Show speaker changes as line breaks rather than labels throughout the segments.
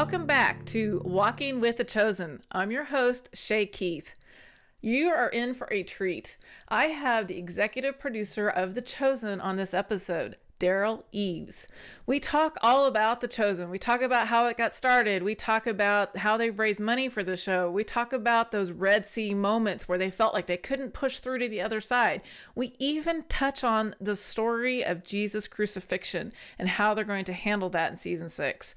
Welcome back to Walking with the Chosen. I'm your host, Shay Keith. You are in for a treat. I have the executive producer of The Chosen on this episode, Derral Eves. We talk all about The Chosen. We talk about how it got started. We talk about how they've raised money for the show. We talk about those Red Sea moments where they felt like they couldn't push through to the other side. We even touch on the story of Jesus' crucifixion and how they're going to handle that in season 6.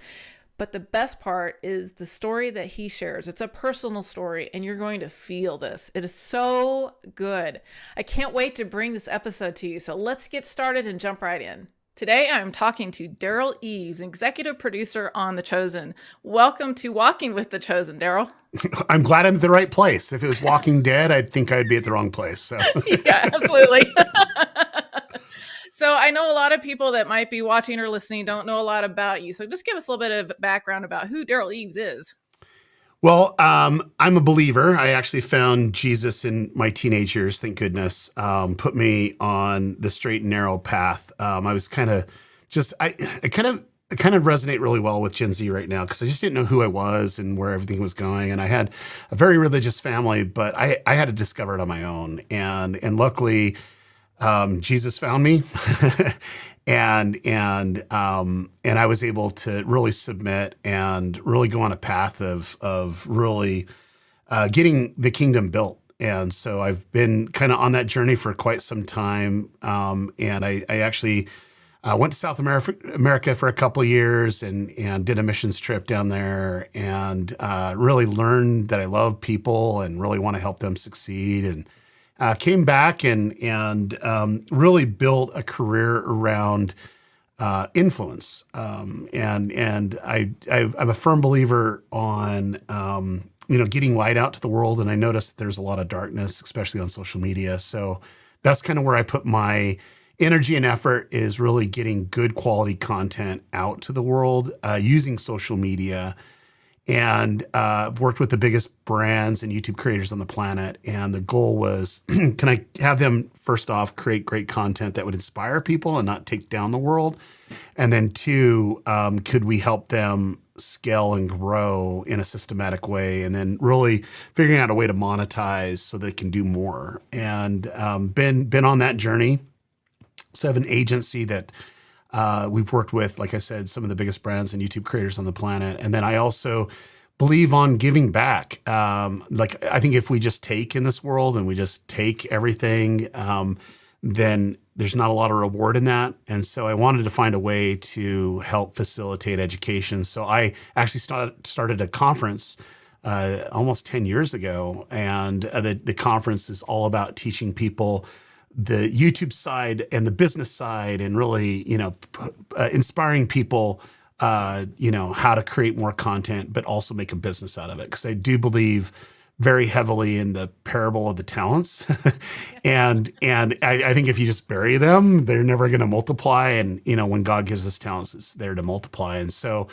But the best part is the story that he shares. It's a personal story, and you're going to feel this. It is so good. I can't wait to bring this episode to you. So let's get started and jump right in. Today, I'm talking to Derral Eves, executive producer on The Chosen. Welcome to Walking with The Chosen, Derral.
I'm glad I'm at the right place. If it was Walking Dead, I'd think I'd be at the wrong place. So.
Yeah, absolutely. So I know a lot of people that might be watching or listening don't know a lot about you. So just give us a little bit of background about who Derral Eves is.
Well, I'm a believer. I actually found Jesus in my teenage years, thank goodness, put me on the straight and narrow path. I was kind of just, I kind of resonate really well with Gen Z right now because I just didn't know who I was and where everything was going. And I had a very religious family, but I had to discover it on my own. And luckily, Jesus found me, and I was able to really submit and really go on a path of really getting the kingdom built. And so I've been kind of on that journey for quite some time. And I actually went to South America for a couple of years and did a missions trip down there and really learned that I love people and really want to help them succeed. And came back and really built a career around influence. And I'm a firm believer on getting light out to the world. And I noticed that there's a lot of darkness, especially on social media. So that's kind of where I put my energy and effort, is really getting good quality content out to the world using social media. And I've worked with the biggest brands and YouTube creators on the planet. And the goal was, can I have them, first off, create great content that would inspire people and not take down the world? And then two, could we help them scale and grow in a systematic way? And then really figuring out a way to monetize so they can do more. And been on that journey. So I have an agency that we've worked with, like I said, some of the biggest brands and YouTube creators on the planet. And then I also believe on giving back. I think if we just take in this world and we just take everything, then there's not a lot of reward in that. And so I wanted to find a way to help facilitate education. So I actually started a conference almost 10 years ago. And the conference is all about teaching people the YouTube side and the business side, and really, inspiring people, how to create more content, but also make a business out of it. Because I do believe very heavily in the parable of the talents, and I think if you just bury them, they're never going to multiply. And when God gives us talents, it's there to multiply. And so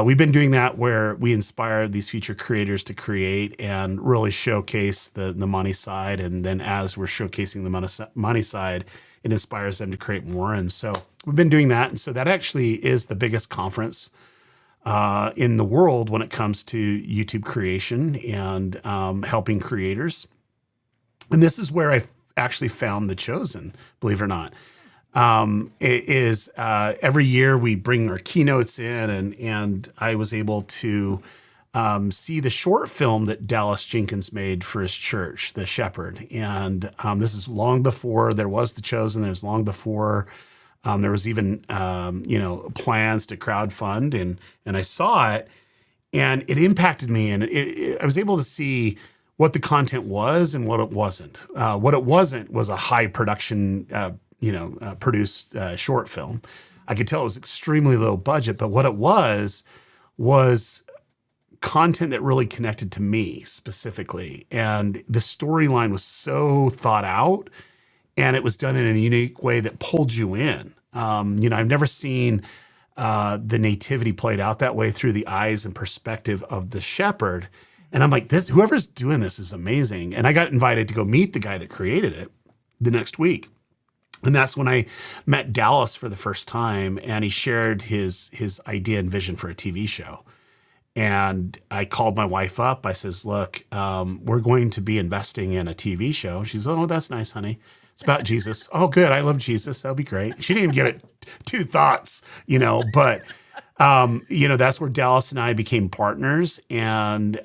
we've been doing that, where we inspire these future creators to create and really showcase the money side. And then as we're showcasing the money side, it inspires them to create more. And so we've been doing that. And so that actually is the biggest conference in the world when it comes to YouTube creation and helping creators. And this is where I actually found The Chosen, believe it or not. Every year we bring our keynotes in, and I was able to see the short film that Dallas Jenkins made for his church, The Shepherd. And this is long before there was The Chosen. There's long before there was even plans to crowdfund, and I saw it, and it impacted me, and I was able to see what the content was and what it wasn't. What it wasn't was a high production produced short film. I could tell it was extremely low budget, but what it was content that really connected to me specifically. And the storyline was so thought out, and it was done in a unique way that pulled you in. I've never seen the nativity played out that way through the eyes and perspective of the shepherd. And I'm like, whoever's doing this is amazing. And I got invited to go meet the guy that created it the next week. And that's when I met Dallas for the first time, and he shared his idea and vision for a TV show. And I called my wife up. I says, look, we're going to be investing in a TV show. She's, oh, that's nice, honey. It's about Jesus. Oh, good. I love Jesus. That'll be great. She didn't even give it two thoughts, but that's where Dallas and I became partners. And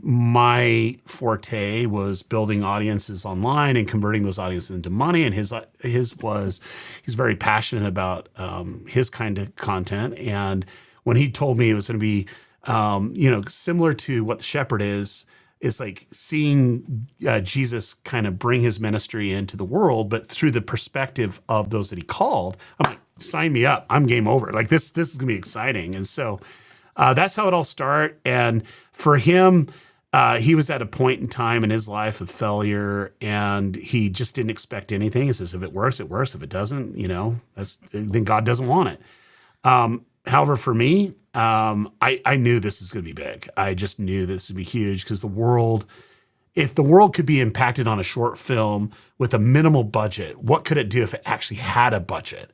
my forte was building audiences online and converting those audiences into money. And he's very passionate about his kind of content. And when he told me it was going to be, similar to what the shepherd is like seeing Jesus kind of bring his ministry into the world, but through the perspective of those that he called. I'm like, sign me up. I'm game over. Like this is going to be exciting. And so that's how it all started. And for him, he was at a point in time in his life of failure, and he just didn't expect anything. He says, if it works, it works. If it doesn't, then God doesn't want it. However, for me, I knew this is going to be big. I just knew this would be huge because if the world could be impacted on a short film with a minimal budget, what could it do if it actually had a budget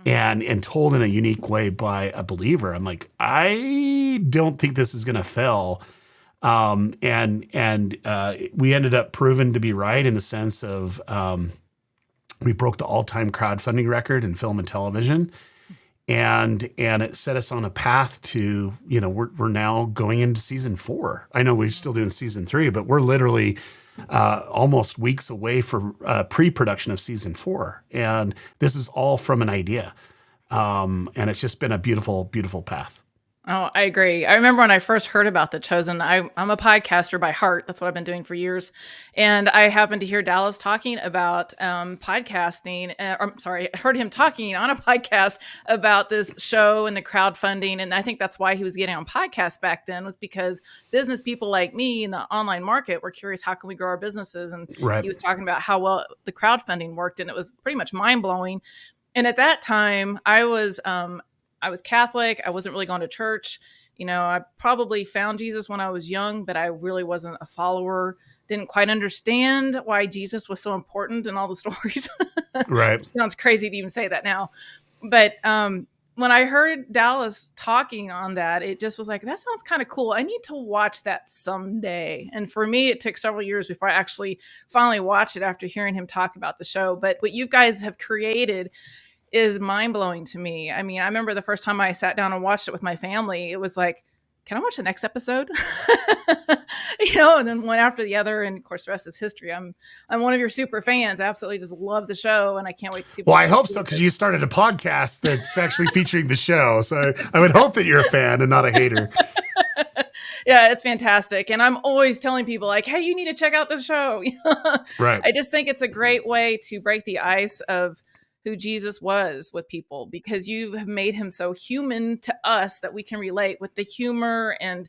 and told in a unique way by a believer? I'm like, I don't think this is going to fail. And we ended up proven to be right in the sense of we broke the all-time crowdfunding record in film and television. And it set us on a path to, we're now going into season 4. I know we're still doing season 3, but we're literally almost weeks away for pre-production of season 4. And this is all from an idea. And it's just been a beautiful, beautiful path.
Oh, I agree. I remember when I first heard about The Chosen, I'm a podcaster by heart. That's what I've been doing for years. And I happened to hear Dallas talking about podcasting. I heard him talking on a podcast about this show and the crowdfunding. And I think that's why he was getting on podcasts back then, was because business people like me in the online market were curious, how can we grow our businesses? And
Right.
He was talking about how well the crowdfunding worked. And it was pretty much mind blowing. And at that time, I was Catholic. I wasn't really going to church. I probably found Jesus when I was young, but I really wasn't a follower. Didn't quite understand why Jesus was so important in all the stories.
Right.
Sounds crazy to even say that now. But when I heard Dallas talking on that, it just was like, that sounds kind of cool. I need to watch that someday. And for me, it took several years before I actually finally watched it after hearing him talk about the show. But what you guys have created is mind-blowing to me. I mean, I remember the first time I sat down and watched it with my family, it was like, can I watch the next episode? And then one after the other. And of course, the rest is history. I'm one of your super fans. I absolutely just love the show. And I can't wait to see.
Well, I hope so, because you started a podcast that's actually featuring the show. So I would hope that you're a fan and not a hater.
Yeah, it's fantastic. And I'm always telling people like, hey, you need to check out the show.
Right.
I just think it's a great way to break the ice of who Jesus was with people, because you have made him so human to us that we can relate with the humor. And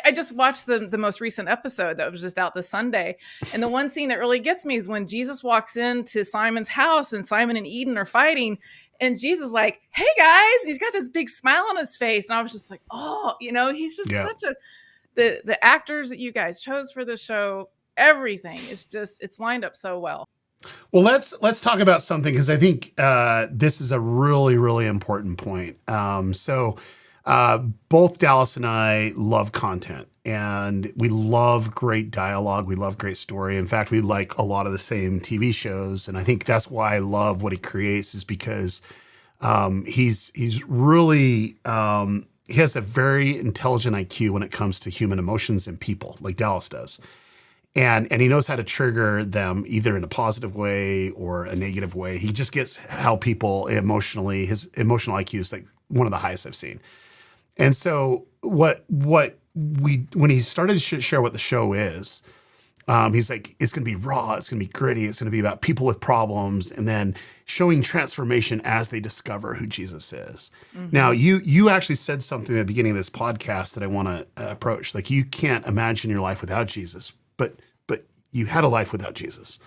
I just watched the most recent episode that was just out this Sunday. And the one scene that really gets me is when Jesus walks into Simon's house and Simon and Eden are fighting. And Jesus is like, hey guys, he's got this big smile on his face. And I was just like, oh, he's just such the actors that you guys chose for the show, everything is just, it's lined up so well.
Well, let's talk about something, because I think this is a really, really important point. So both Dallas and I love content, and we love great dialogue. We love great story. In fact, we like a lot of the same TV shows, and I think that's why I love what he creates, is because he's really he has a very intelligent IQ when it comes to human emotions and people, like Dallas does. And he knows how to trigger them either in a positive way or a negative way. He just gets how people emotionally, his emotional IQ is like one of the highest I've seen. And so when he started to share what the show is, he's like, it's going to be raw, it's going to be gritty, it's going to be about people with problems, and then showing transformation as they discover who Jesus is. Mm-hmm. Now, you actually said something at the beginning of this podcast that I want to approach. Like, you can't imagine your life without Jesus. But you had a life without Jesus.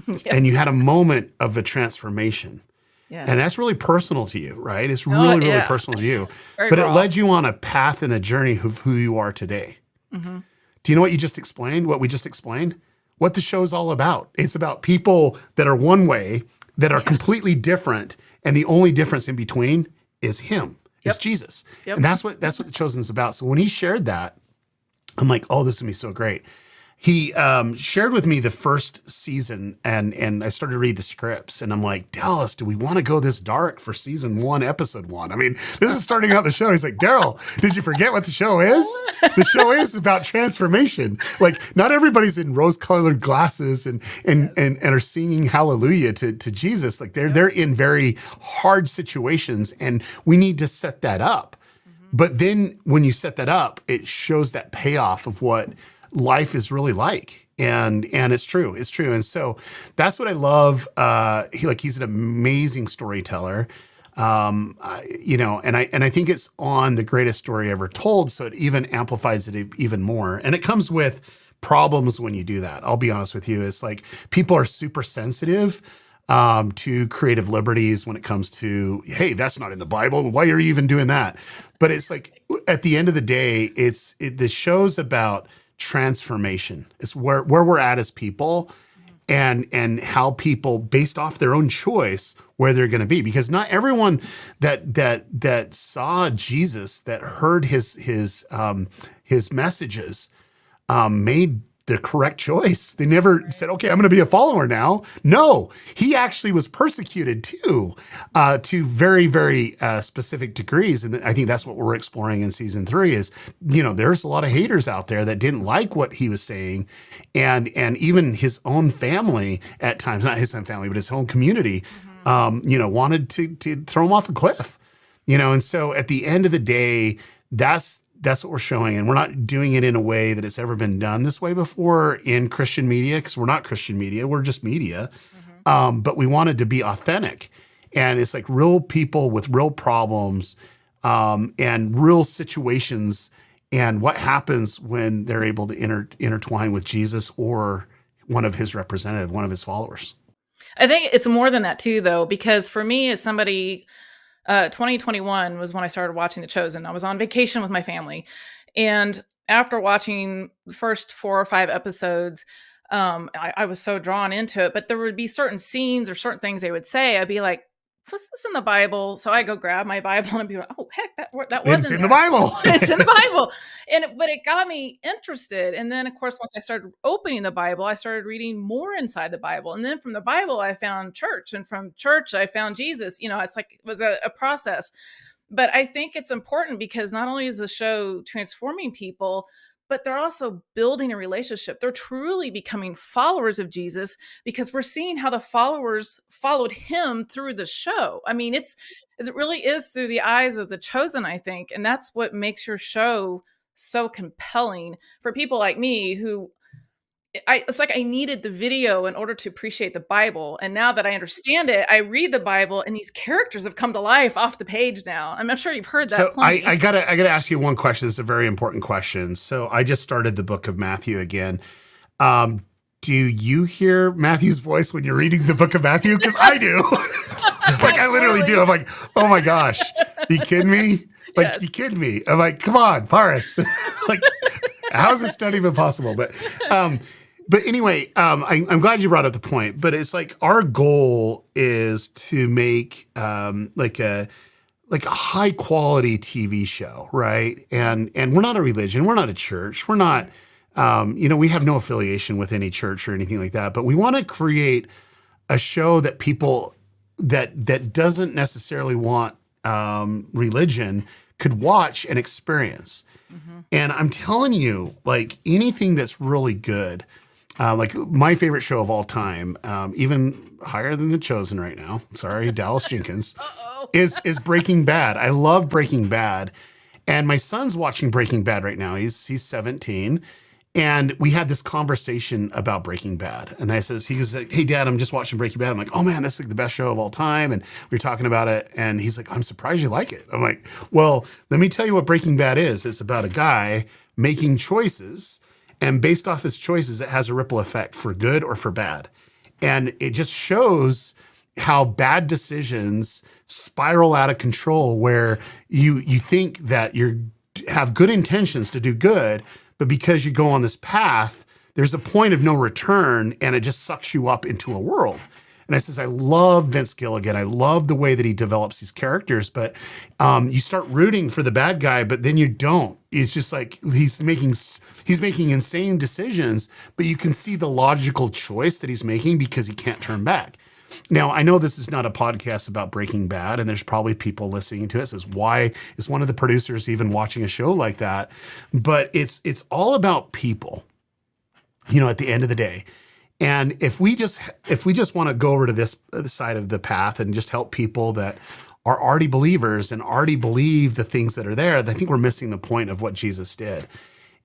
Yeah. And you had a moment of a transformation. Yeah. And that's really personal to you, right? It's really personal to you. But it led you on a path and a journey of who you are today. Mm-hmm. Do you know what you just explained? What we just explained? What the show's all about. It's about people that are one way, that are completely different. And the only difference in between is him. is Jesus.
Yep.
And that's what The Chosen's about. So when he shared that, I'm like, oh, this is gonna be so great. He shared with me the first season, and I started to read the scripts, and I'm like, Dallas, do we want to go this dark for season 1, episode 1? I mean, this is starting out the show. He's like, Derral, did you forget what the show is? The show is about transformation. Like, not everybody's in rose-colored glasses and are singing hallelujah to Jesus. Like, they're in very hard situations, and we need to set that up. But then when you set that up, it shows that payoff of what life is really like. And it's true. And so that's what I love. He's an amazing storyteller. And I think it's on the greatest story ever told. So it even amplifies it even more. And it comes with problems when you do that. I'll be honest with you. It's like people are super sensitive to creative liberties when it comes to, hey, that's not in the Bible. Why are you even doing that? But it's like, at the end of the day, the show's about transformation. It's where we're at as people, and how people, based off their own choice, where they're going to be. Because not everyone that saw Jesus, that heard his messages, made the correct choice. They never said, okay, I'm going to be a follower now. No, he actually was persecuted too, to very, very specific degrees. And I think that's what we're exploring in season 3 is, there's a lot of haters out there that didn't like what he was saying. And even his own family at times, not his own family, but his own community, wanted to throw him off a cliff, and so at the end of the day, that's what we're showing. And we're not doing it in a way that it's ever been done this way before in Christian media, because we're not Christian media. We're just media. But we wanted to be authentic. And it's like real people with real problems, and real situations, and what happens when they're able to intertwine with Jesus or one of his representative, one of his followers.
I think it's more than that too, though, because for me, as somebody, 2021 was when I started watching The Chosen. I was on vacation with my family. And after watching the first 4 or 5 episodes, I was so drawn into it. But there would be certain scenes or certain things they would say. I'd be like, what's this in the Bible? So I go grab my Bible and I'd be like, oh, heck, that was
in the Bible.
It's in the Bible. But it got me interested. And then, of course, once I started opening the Bible, I started reading more inside the Bible. And then from the Bible, I found church. And from church, I found Jesus. It's like it was a process. But I think it's important because not only is the show transforming people, but they're also building a relationship. They're truly becoming followers of Jesus because we're seeing how the followers followed him through the show. I mean, it really is through the eyes of The Chosen, I think. And that's what makes your show so compelling for people like me who it's like I needed the video in order to appreciate the Bible. And now that I understand it, I read the Bible and these characters have come to life off the page now. I'm sure you've heard that.
So
plenty.
I gotta ask you one question. It's a very important question. So I just started the book of Matthew again. Do you hear Matthew's voice when you're reading the book of Matthew? Because I do. Like I literally do. I'm like, oh my gosh, you kidding me? Like
Yes.
you kidding me? I'm like, come on, Paris. Like, how is this not even possible? But anyway, I'm glad you brought up the point. But it's like our goal is to make like a high quality TV show, right? And we're not a religion, we're not a church, we're not, we have no affiliation with any church or anything like that. But we want to create a show that people that doesn't necessarily want religion could watch and experience. And I'm telling you, like anything that's really good. Like my favorite show of all time, even higher than The Chosen right now. Sorry, Dallas Jenkins, is Breaking Bad. I love Breaking Bad, and my son's watching Breaking Bad right now. He's 17, and we had this conversation about Breaking Bad. And he goes like, "Hey, Dad, I'm just watching Breaking Bad." I'm like, "Oh man, that's like the best show of all time." And we were talking about it, and he's like, "I'm surprised you like it." I'm like, "Well, let me tell you what Breaking Bad is. It's about a guy making choices." And based off his choices, it has a ripple effect for good or for bad. And it just shows how bad decisions spiral out of control, where you think that you have good intentions to do good, but because you go on this path, there's a point of no return and it just sucks you up into a world. And I says, I love Vince Gilligan. I love the way that he develops these characters, but you start rooting for the bad guy, but then you don't. It's just like he's making insane decisions, but you can see the logical choice that he's making because he can't turn back. Now, I know this is not a podcast about Breaking Bad, and there's probably people listening to it. Says, why is one of the producers even watching a show like that? But it's all about people, at the end of the day. And if we just want to go over to this side of the path and just help people that are already believers and already believe the things that are there, I think we're missing the point of what Jesus did.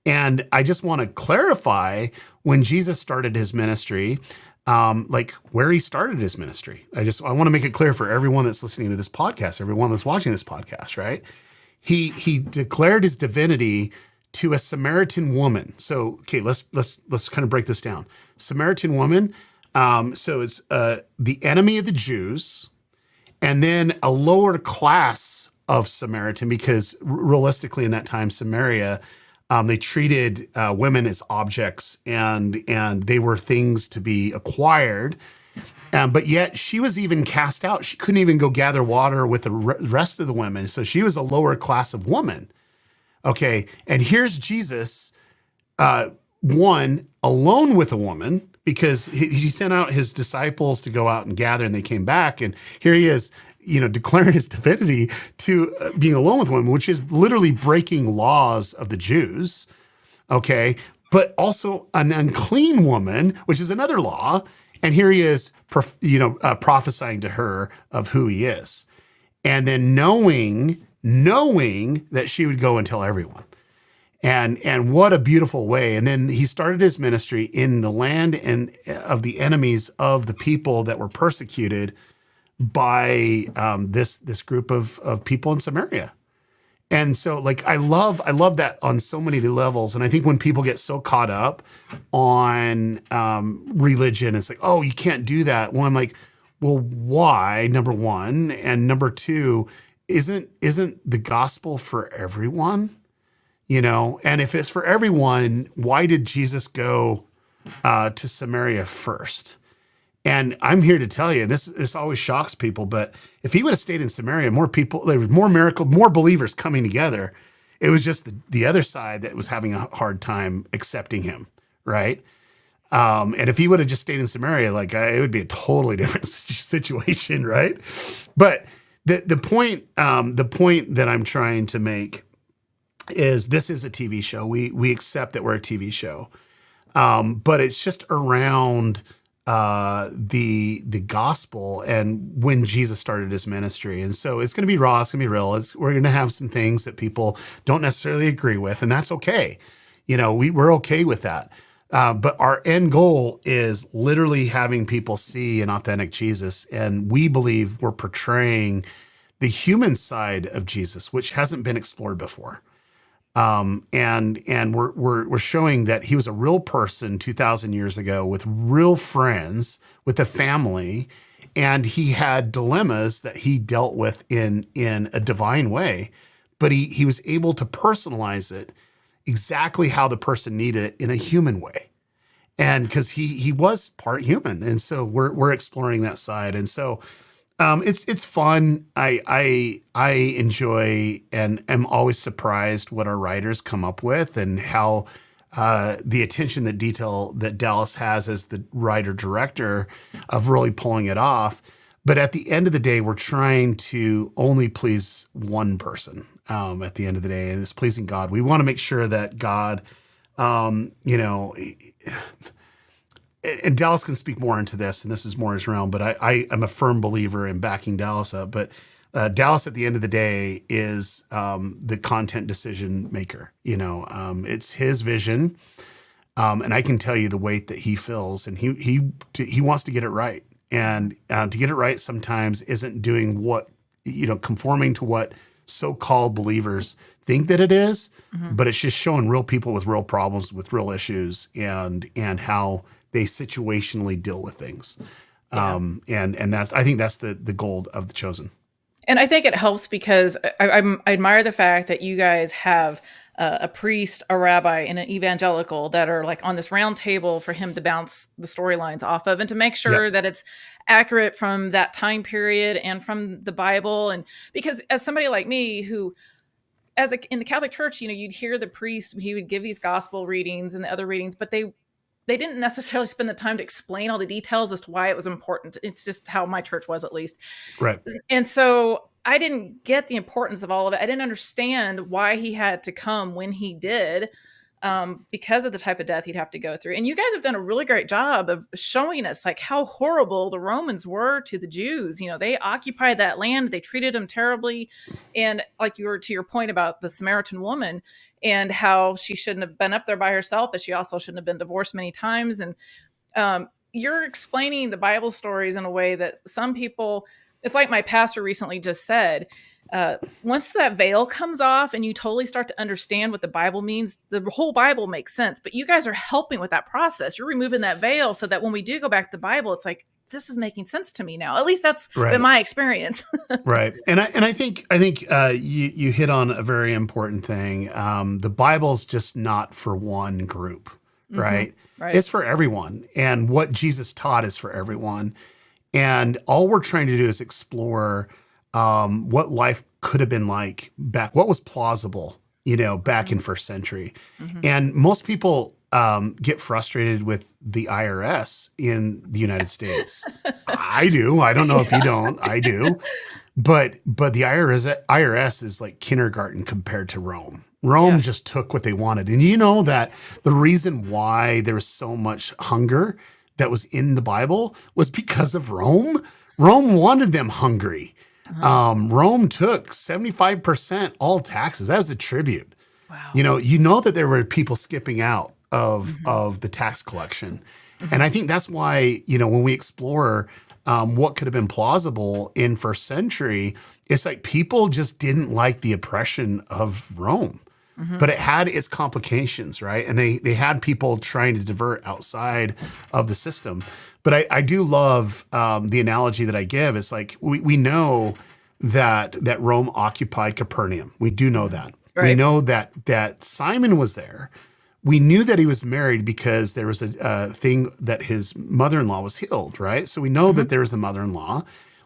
And I just want to clarify, when Jesus started his ministry, like where he started his ministry. I want to make it clear for everyone that's listening to this podcast, everyone that's watching this podcast, right? He declared his divinity to a Samaritan woman. So, okay, let's kind of break this down. Samaritan woman, so it's the enemy of the Jews, and then a lower class of Samaritan, because realistically in that time, Samaria, they treated women as objects, and they were things to be acquired. But yet she was even cast out. She couldn't even go gather water with the rest of the women. So she was a lower class of woman. Okay, and here's Jesus, one, alone with a woman, because he sent out his disciples to go out and gather, and they came back, and here he is, declaring his divinity to being alone with women, which is literally breaking laws of the Jews, okay, but also an unclean woman, which is another law, and here he is, prophesying to her of who he is, and then knowing that she would go and tell everyone. And what a beautiful way. And then he started his ministry in the land and of the enemies of the people that were persecuted by this group of people in Samaria. And so, like, I love that on so many levels. And I think when people get so caught up on religion, it's like, oh, you can't do that. Well, I'm like, well, why? Number one, and number two, isn't the gospel for everyone? And if it's for everyone, why did Jesus go to Samaria first? And I'm here to tell you, this always shocks people, but if he would have stayed in Samaria, more people, there was more more believers coming together. It was just the other side that was having a hard time accepting him, right? And if he would have just stayed in Samaria, it would be a totally different situation, right? But the point that I'm trying to make is this is a TV show. We accept that we're a TV show, but it's just around the gospel and when Jesus started his ministry. And so it's going to be raw. It's going to be real. We're going to have some things that people don't necessarily agree with, and that's okay. We're okay with that. But our end goal is literally having people see an authentic Jesus, and we believe we're portraying the human side of Jesus, which hasn't been explored before. And we're showing that he was a real person 2,000 years ago with real friends, with a family, and he had dilemmas that he dealt with in a divine way, but he was able to personalize it exactly how the person needed it in a human way. And because he was part human. And so we're exploring that side. And so it's fun. I enjoy and am always surprised what our writers come up with and how the attention to detail that Dallas has as the writer director of really pulling it off. But at the end of the day, we're trying to only please one person at the end of the day, and it's pleasing God. We want to make sure that God, and Dallas can speak more into this, and this is more his realm, but I am a firm believer in backing Dallas up. But Dallas, at the end of the day, is the content decision maker. It's his vision, and I can tell you the weight that he feels, and he wants to get it right. And to get it right sometimes isn't doing what, conforming to what so-called believers think that it is, but it's just showing real people with real problems, with real issues, and how they situationally deal with things. Yeah. And I think that's the goal of The Chosen.
And I think it helps because I admire the fact that you guys have a priest, a rabbi, and an evangelical that are like on this round table for him to bounce the storylines off of and to make
Yep.
sure that it's accurate from that time period and from the Bible. And because as somebody like me who in the Catholic Church, you'd hear the priest, he would give these gospel readings and the other readings, but they didn't necessarily spend the time to explain all the details as to why it was important. It's just how my church was, at least.
Right.
And so I didn't get the importance of all of it. I didn't understand why he had to come when he did, because of the type of death he'd have to go through. And you guys have done a really great job of showing us like how horrible the Romans were to the Jews. They occupied that land, they treated them terribly. And like you were to your point about the Samaritan woman and how she shouldn't have been up there by herself, but she also shouldn't have been divorced many times. And you're explaining the Bible stories in a way that some people, it's like my pastor recently just said, once that veil comes off and you totally start to understand what the Bible means, the whole Bible makes sense. But you guys are helping with that process. You're removing that veil so that when we do go back to the Bible, it's like, this is making sense to me now. At least that's been my experience.
Right. And I think you hit on a very important thing. The Bible's just not for one group, right?
Mm-hmm. Right.
It's for everyone. And what Jesus taught is for everyone. And all we're trying to do is explore what life could have been like back, what was plausible, back in first century. Mm-hmm. And most people get frustrated with the IRS in the United States. I do. I don't know if you don't. I do. But the IRS is like kindergarten compared to Rome. Rome just took what they wanted. And you know that the reason why there was so much hunger that was in the Bible was because of Rome. Rome wanted them hungry. Rome took 75% all taxes. That was a tribute.
Wow.
You know that there were people skipping out of the tax collection. Mm-hmm. And I think that's why, when we explore what could have been plausible in first century, it's like people just didn't like the oppression of Rome. Mm-hmm. But it had its complications, right? And they had people trying to divert outside of the system. But I do love the analogy that I give. It's like we know that Rome occupied Capernaum. We do know that. Right. We know that Simon was there. We knew that he was married because there was a thing that his mother-in-law was healed, right? So we know that there was the mother-in-law.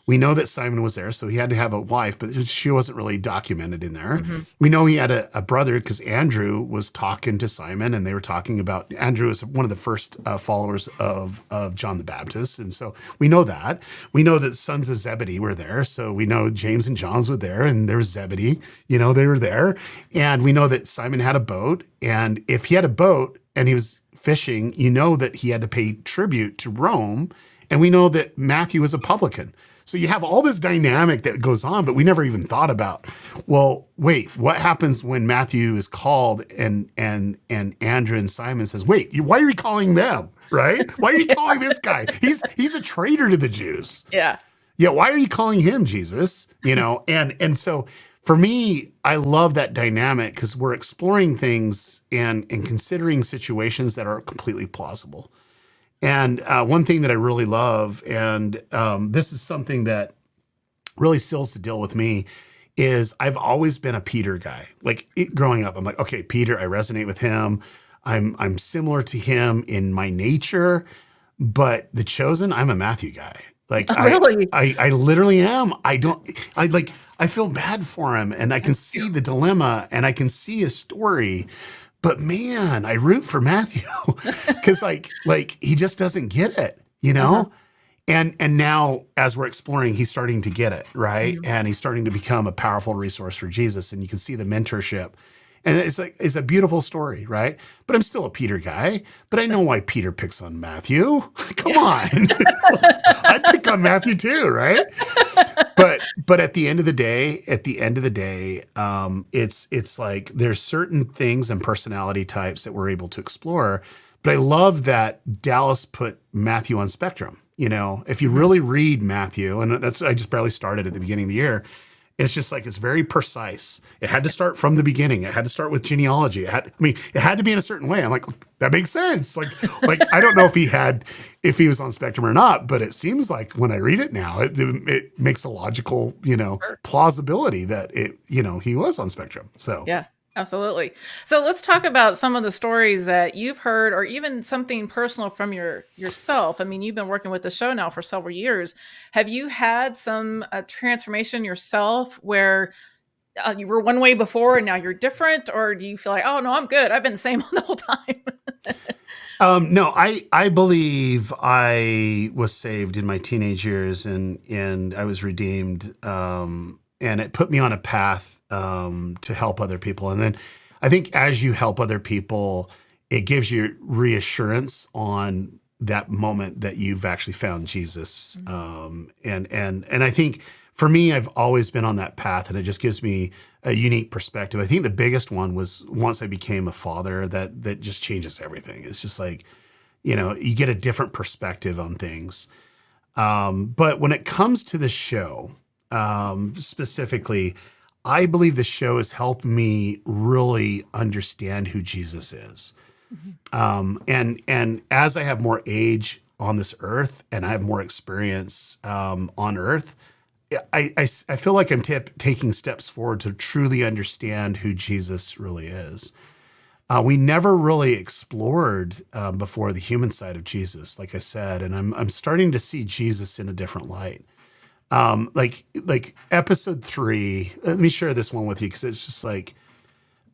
We know that Simon was there, so he had to have a wife, but she wasn't really documented in there. Mm-hmm. We know he had a brother because Andrew was talking to Simon, and they were talking about, Andrew was one of the first followers of John the Baptist, and so we know that. We know that the sons of Zebedee were there, so we know James and John's were there, and there was Zebedee, they were there. And we know that Simon had a boat, and if he had a boat and he was fishing, that he had to pay tribute to Rome, and we know that Matthew was a publican. So you have all this dynamic that goes on, but we never even thought about, well, wait, what happens when Matthew is called and Andrew and Simon says, wait, why are you calling them, right? Why are you calling this guy? He's a traitor to the Jews.
Yeah.
Yeah, why are you calling him Jesus? And so for me, I love that dynamic because we're exploring things and considering situations that are completely plausible. And one thing that I really love, and this is something that really seals the deal with me, is I've always been a Peter guy. Like growing up, I'm like, okay, Peter, I resonate with him. I'm similar to him in my nature, but The Chosen, I'm a Matthew guy. Like
really?
I literally am. I feel bad for him, and I can see the dilemma, and I can see his story. But man, I root for Matthew because like he just doesn't get it, Uh-huh. And now as we're exploring, he's starting to get it, right? Mm-hmm. And he's starting to become a powerful resource for Jesus. And you can see the mentorship. And it's a beautiful story, right? But I'm still a Peter guy, but I know why Peter picks on Matthew. Come on. I'd pick on Matthew too, right? But at the end of the day, it's like there's certain things and personality types that we're able to explore. But I love that Dallas put Matthew on spectrum. If you really read Matthew, and I just barely started at the beginning of the year, it's just like, it's very precise. It had to start from the beginning. It had to start with genealogy. It had to be in a certain way. I'm like, that makes sense. Like I don't know if he was on spectrum or not, but it seems like when I read it now, it makes a logical, plausibility that he was on spectrum. So
yeah. Absolutely. So let's talk about some of the stories that you've heard, or even something personal from yourself. I mean, you've been working with the show now for several years. Have you had some transformation yourself where you were one way before and now you're different, or do you feel like, oh no, I'm good, I've been the same the whole time?
No, I believe I was saved in my teenage years, and I was redeemed, and it put me on a path to help other people. And then I think as you help other people, it gives you reassurance on that moment that you've actually found Jesus. And I think for me, I've always been on that path, and it just gives me a unique perspective. I think the biggest one was once I became a father, that just changes everything. It's just like, you get a different perspective on things. But when it comes to the show, specifically, I believe the show has helped me really understand who Jesus is. And as I have more age on this earth and I have more experience on earth, I feel like I'm taking steps forward to truly understand who Jesus really is. We never really explored before the human side of Jesus, like I said, and I'm starting to see Jesus in a different light. Like episode 3. Let me share this one with you because it's just like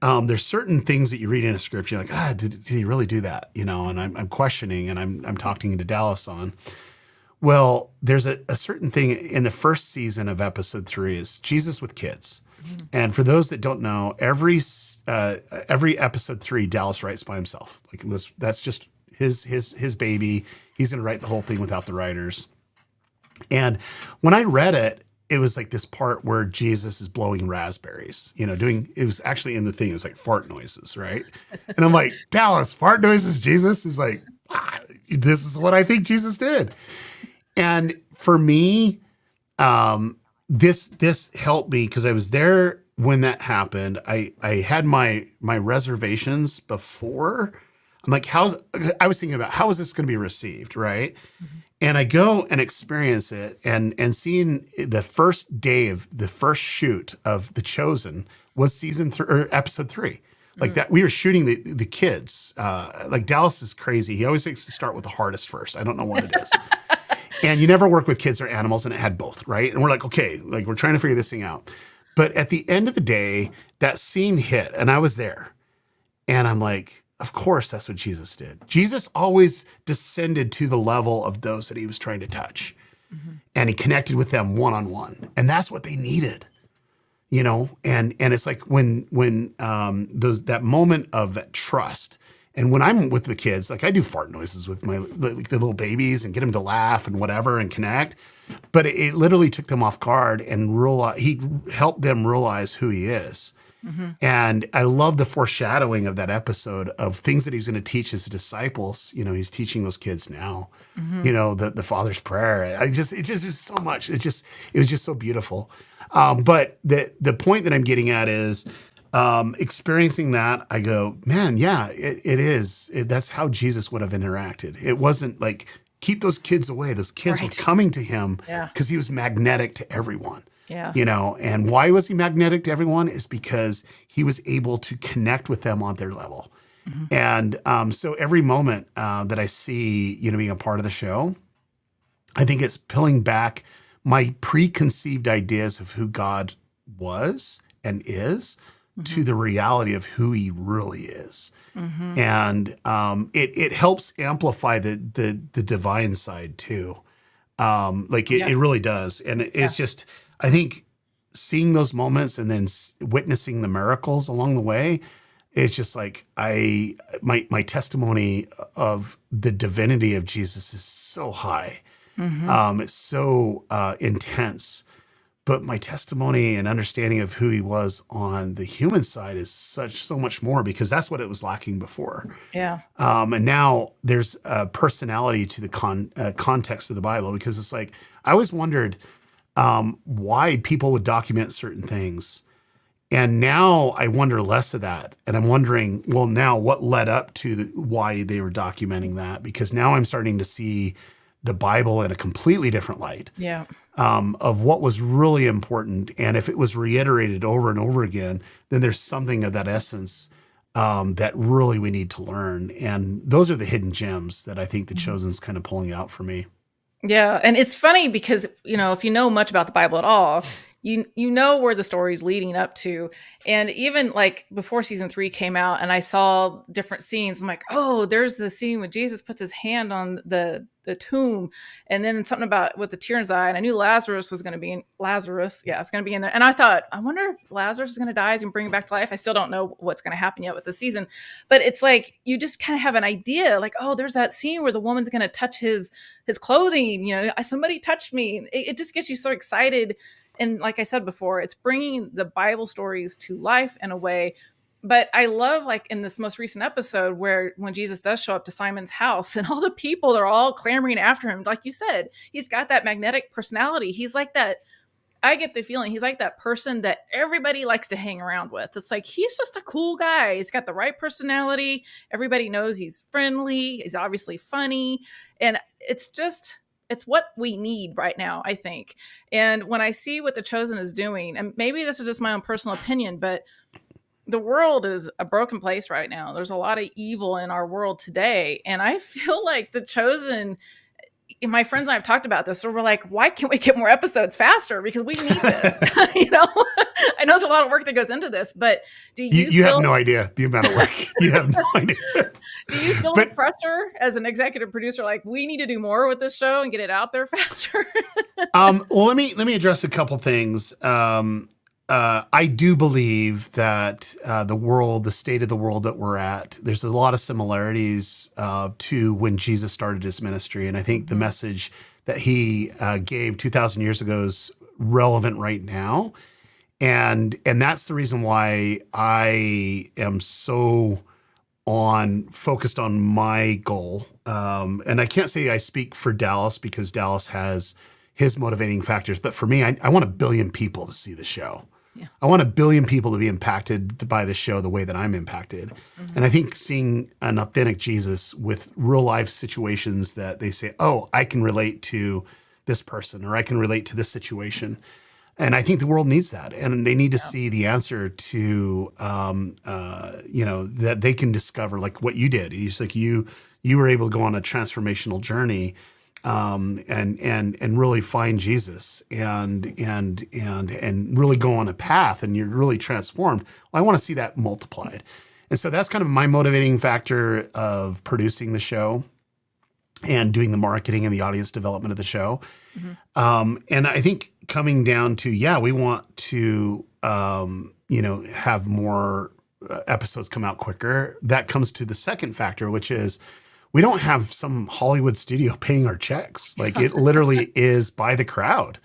there's certain things that you read in a script, you're like, did he really do that? And I'm questioning, and I'm talking to Dallas on. Well, there's a certain thing in the first season of episode 3 is Jesus with kids. And for those that don't know, every episode 3, Dallas writes by himself. Like that's just his baby. He's going to write the whole thing without the writers. And when I read it, it was like this part where Jesus is blowing raspberries, it was actually in the thing. It was like fart noises, right? And I'm like, Dallas, fart noises, Jesus is like, this is what I think Jesus did. And for me, this helped me because I was there when that happened. I had my reservations before. I'm like, I was thinking about how is this going to be received, right? Mm-hmm. And I go and experience it, and seeing the first day of the first shoot of The Chosen was season 3 or episode 3. Like that, we were shooting the kids. Like Dallas is crazy. He always likes to start with the hardest first. I don't know what it is. And you never work with kids or animals, and it had both, right? And we're like, okay, like we're trying to figure this thing out. But at the end of the day, that scene hit, and I was there. And I'm like, of course, that's what Jesus did. Jesus always descended to the level of those that he was trying to touch. Mm-hmm. And he connected with them one-on-one. And that's what they needed, And it's like when that moment of trust. And when I'm with the kids, like I do fart noises with the little babies and get them to laugh and whatever and connect. But it literally took them off guard and he helped them realize who he is. Mm-hmm. And I love the foreshadowing of that episode of things that he's going to teach his disciples. He's teaching those kids now, mm-hmm. The Father's Prayer. It just is so much. It was just so beautiful. But the point that I'm getting at is, experiencing that, I go, man, yeah, it is. That's how Jesus would have interacted. It wasn't like, keep those kids away. Those kids were coming to him because he was magnetic to everyone. Yeah. And why was he magnetic to everyone is because he was able to connect with them on their level. Mm-hmm. And so every moment that I see, being a part of the show, I think it's peeling back my preconceived ideas of who God was and is, mm-hmm. to the reality of who he really is. Mm-hmm. And it helps amplify the divine side too. It really does. And it's just, I think seeing those moments and then witnessing the miracles along the way, it's just like my testimony of the divinity of Jesus is so high. Mm-hmm. It's so intense. But my testimony and understanding of who he was on the human side is so much more, because that's what it was lacking before. Yeah. And now there's a personality to the context of the Bible, because it's like, I always wondered why people would document certain things. And now I wonder less of that. And I'm wondering, well, now what led up to why they were documenting that? Because now I'm starting to see the Bible in a completely different light.
Yeah.
Of what was really important. And if it was reiterated over and over again, then there's something of that essence that really we need to learn. And those are the hidden gems that I think The Chosen's kind of pulling out for me.
Yeah, and it's funny because, if you know much about the Bible at all, you know where the story's leading up to. And even like before season 3 came out and I saw different scenes, I'm like, oh, there's the scene when Jesus puts his hand on the tomb, and then something about with the tear in his eye, and I knew Lazarus was going to be in Lazarus. Yeah, it's going to be in there. And I thought, I wonder if Lazarus is going to die, is going to bring him back to life. I still don't know what's going to happen yet with the season, but it's like you just kind of have an idea, like, oh, there's that scene where the woman's going to touch his clothing. Somebody touched me. It just gets you so excited. And like I said before, it's bringing the Bible stories to life in a way. But I love, like in this most recent episode, where when Jesus does show up to Simon's house and all the people are all clamoring after him, like you said, he's got that magnetic personality. He's like that. I get the feeling he's like that person that everybody likes to hang around with. It's like, he's just a cool guy. He's got the right personality. Everybody knows he's friendly. He's obviously funny. And it's what we need right now, I think. And when I see what The Chosen is doing, and maybe this is just my own personal opinion, but the world is a broken place right now. There's a lot of evil in our world today. And I feel like The Chosen, my friends and I have talked about this, so we're like, why can't we get more episodes faster? Because we need this. I know there's a lot of work that goes into this, but do
you have no idea the amount of work. You have no idea.
Do you feel the pressure as an executive producer, like we need to do more with this show and get it out there faster?
Well, let me address a couple things. I do believe that the state of the world that we're at, there's a lot of similarities to when Jesus started his ministry. And I think the message that he gave 2,000 years ago is relevant right now. And that's the reason why I am so focused on my goal. And I can't say I speak for Dallas because Dallas has his motivating factors. But for me, I want 1 billion people to see the show. Yeah. I want 1 billion people to be impacted by the show the way that I'm impacted. Mm-hmm. And I think seeing an authentic Jesus with real life situations that they say, oh, I can relate to this person or I can relate to this situation. And I think the world needs that. And they need to see the answer to, that they can discover, like what you did. It's like you were able to go on a transformational journey and really find Jesus and really go on a path, and you're really transformed. Well, I want to see that multiplied. And so that's kind of my motivating factor of producing the show and doing the marketing and the audience development of the show. Mm-hmm. And I think coming down to, we want to, have more episodes come out quicker. That comes to the second factor, which is we don't have some Hollywood studio paying our checks. Like it literally is by the crowd.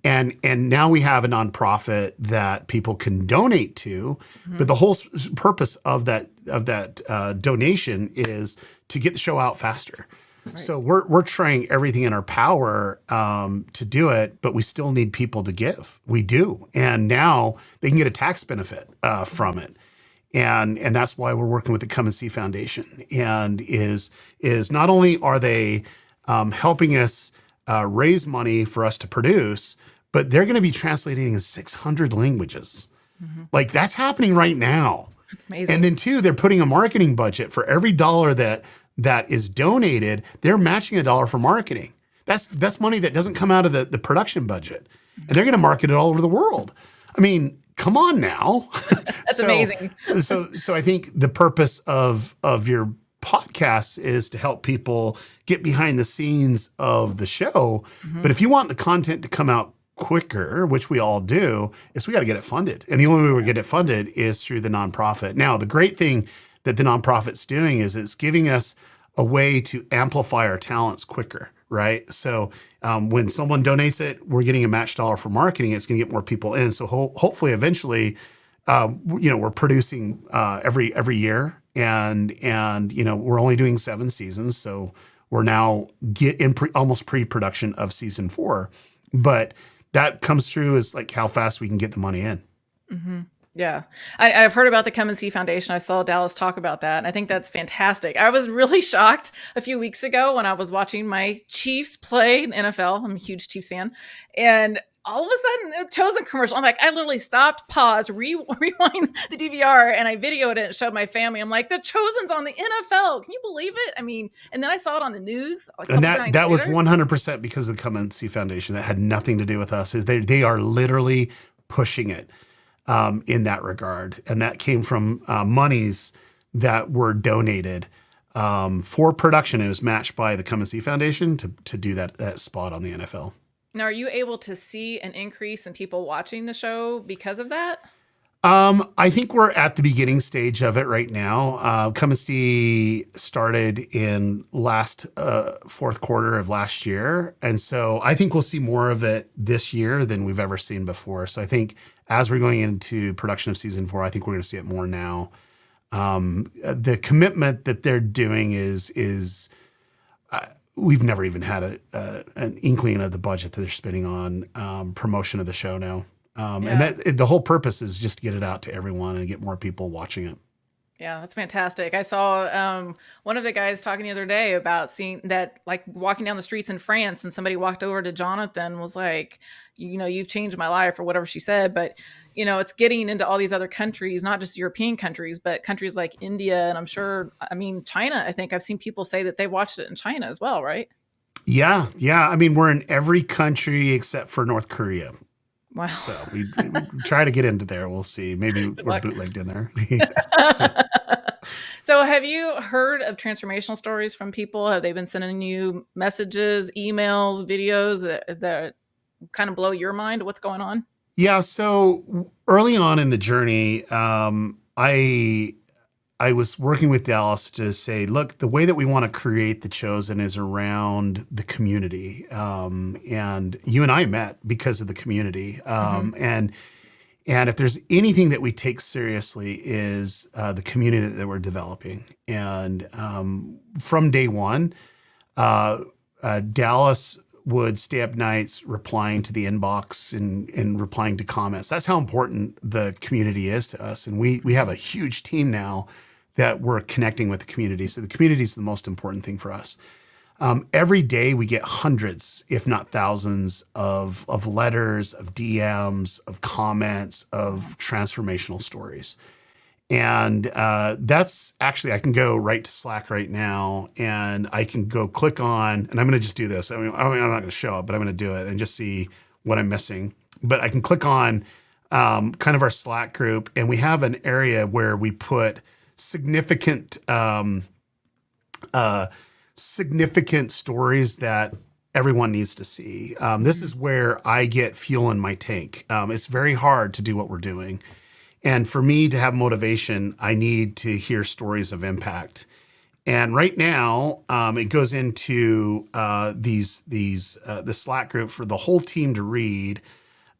And now we have a nonprofit that people can donate to, but the whole purpose of that donation is to get the show out faster. Right. So we're trying everything in our power to do it, but we still need people to give. We do, and now they can get a tax benefit from it, and that's why we're working with the Come and See Foundation. And is not only are they helping us raise money for us to produce, but they're going to be translating in 600 languages. Mm-hmm. Like that's happening right now. That's amazing. And then two, they're putting a marketing budget for every dollar that is donated. They're matching $1 for marketing. That's money that doesn't come out of the production budget, and they're going to market it all over the world. I mean, come on now.
That's amazing.
So I think the purpose of your podcast is to help people get behind the scenes of the show. Mm-hmm. But if you want the content to come out quicker, which we all do, is we got to get it funded. And the only way we get it funded is through the nonprofit. Now, the great thing that the nonprofit's doing is it's giving us a way to amplify our talents quicker, right? So when someone donates it, we're getting a matched dollar for marketing. It's going to get more people in. So hopefully, eventually, we're producing every year, and we're only doing 7 seasons. So we're now almost pre-production of season 4, but that comes through as like how fast we can get the money in.
Mm-hmm. Yeah. I've heard about the Come and See Foundation. I saw Dallas talk about that, and I think that's fantastic. I was really shocked a few weeks ago when I was watching my Chiefs play in the NFL. I'm a huge Chiefs fan. And all of a sudden, a Chosen commercial. I'm like, I literally stopped, paused, rewind the DVR, and I videoed it and showed my family. I'm like, the Chosen's on the NFL. Can you believe it? I mean, and then I saw it on the news a
And
couple
that
times
that was
later.
100% because of the Come and See Foundation. That had nothing to do with us. Is they are literally pushing it in that regard, and that came from monies that were donated for production. It was matched by the Come and See Foundation to do that spot on the NFL.
Now, are you able to see an increase in people watching the show because of that?
I think we're at the beginning stage of it right now. Come and See started in last fourth quarter of last year, and so I think we'll see more of it this year than we've ever seen before. So I think as we're going into production of season 4, I think we're going to see it more now. The commitment that they're doing is we've never even had an inkling of the budget that they're spending on promotion of the show now. And
Yeah.
the whole purpose is just to get it out to everyone and get more people watching it.
Yeah, that's fantastic. I saw one of the guys talking the other day about seeing that, like walking down the streets in France, and somebody walked over to Jonathan, was like, you've changed my life, or whatever she said. But, it's getting into all these other countries, not just European countries, but countries like India. And I'm sure, I mean, China, I think I've seen people say that they watched it in China as well, right?
Yeah. Yeah. I mean, we're in every country except for North Korea.
Wow.
So we try to get into there. We'll see. Maybe
Good
we're
luck.
bootlegged in there.
So have you heard of transformational stories from people? Have they been sending you messages, emails, videos that kind of blow your mind? What's going on?
Yeah. So early on in the journey, I was working with Dallas to say, look, the way that we want to create The Chosen is around the community. And you and I met because of the community.
Hmm.
And if there's anything that we take seriously is the community that we're developing. And from day one, Dallas would stay up nights replying to the inbox and replying to comments. That's how important the community is to us. And we have a huge team now that we're connecting with the community. So the community is the most important thing for us. Every day we get hundreds, if not thousands, of letters, of DMs, of comments, of transformational stories. And that's actually, I can go right to Slack right now and I can go click on, and I'm going to just do this. I'm not going to show it, but I'm going to do it and just see what I'm missing. But I can click on kind of our Slack group, and we have an area where we put significant stories that everyone needs to see. This is where I get fuel in my tank. It's very hard to do what we're doing. And for me to have motivation, I need to hear stories of impact. And right now, it goes into the Slack group for the whole team to read,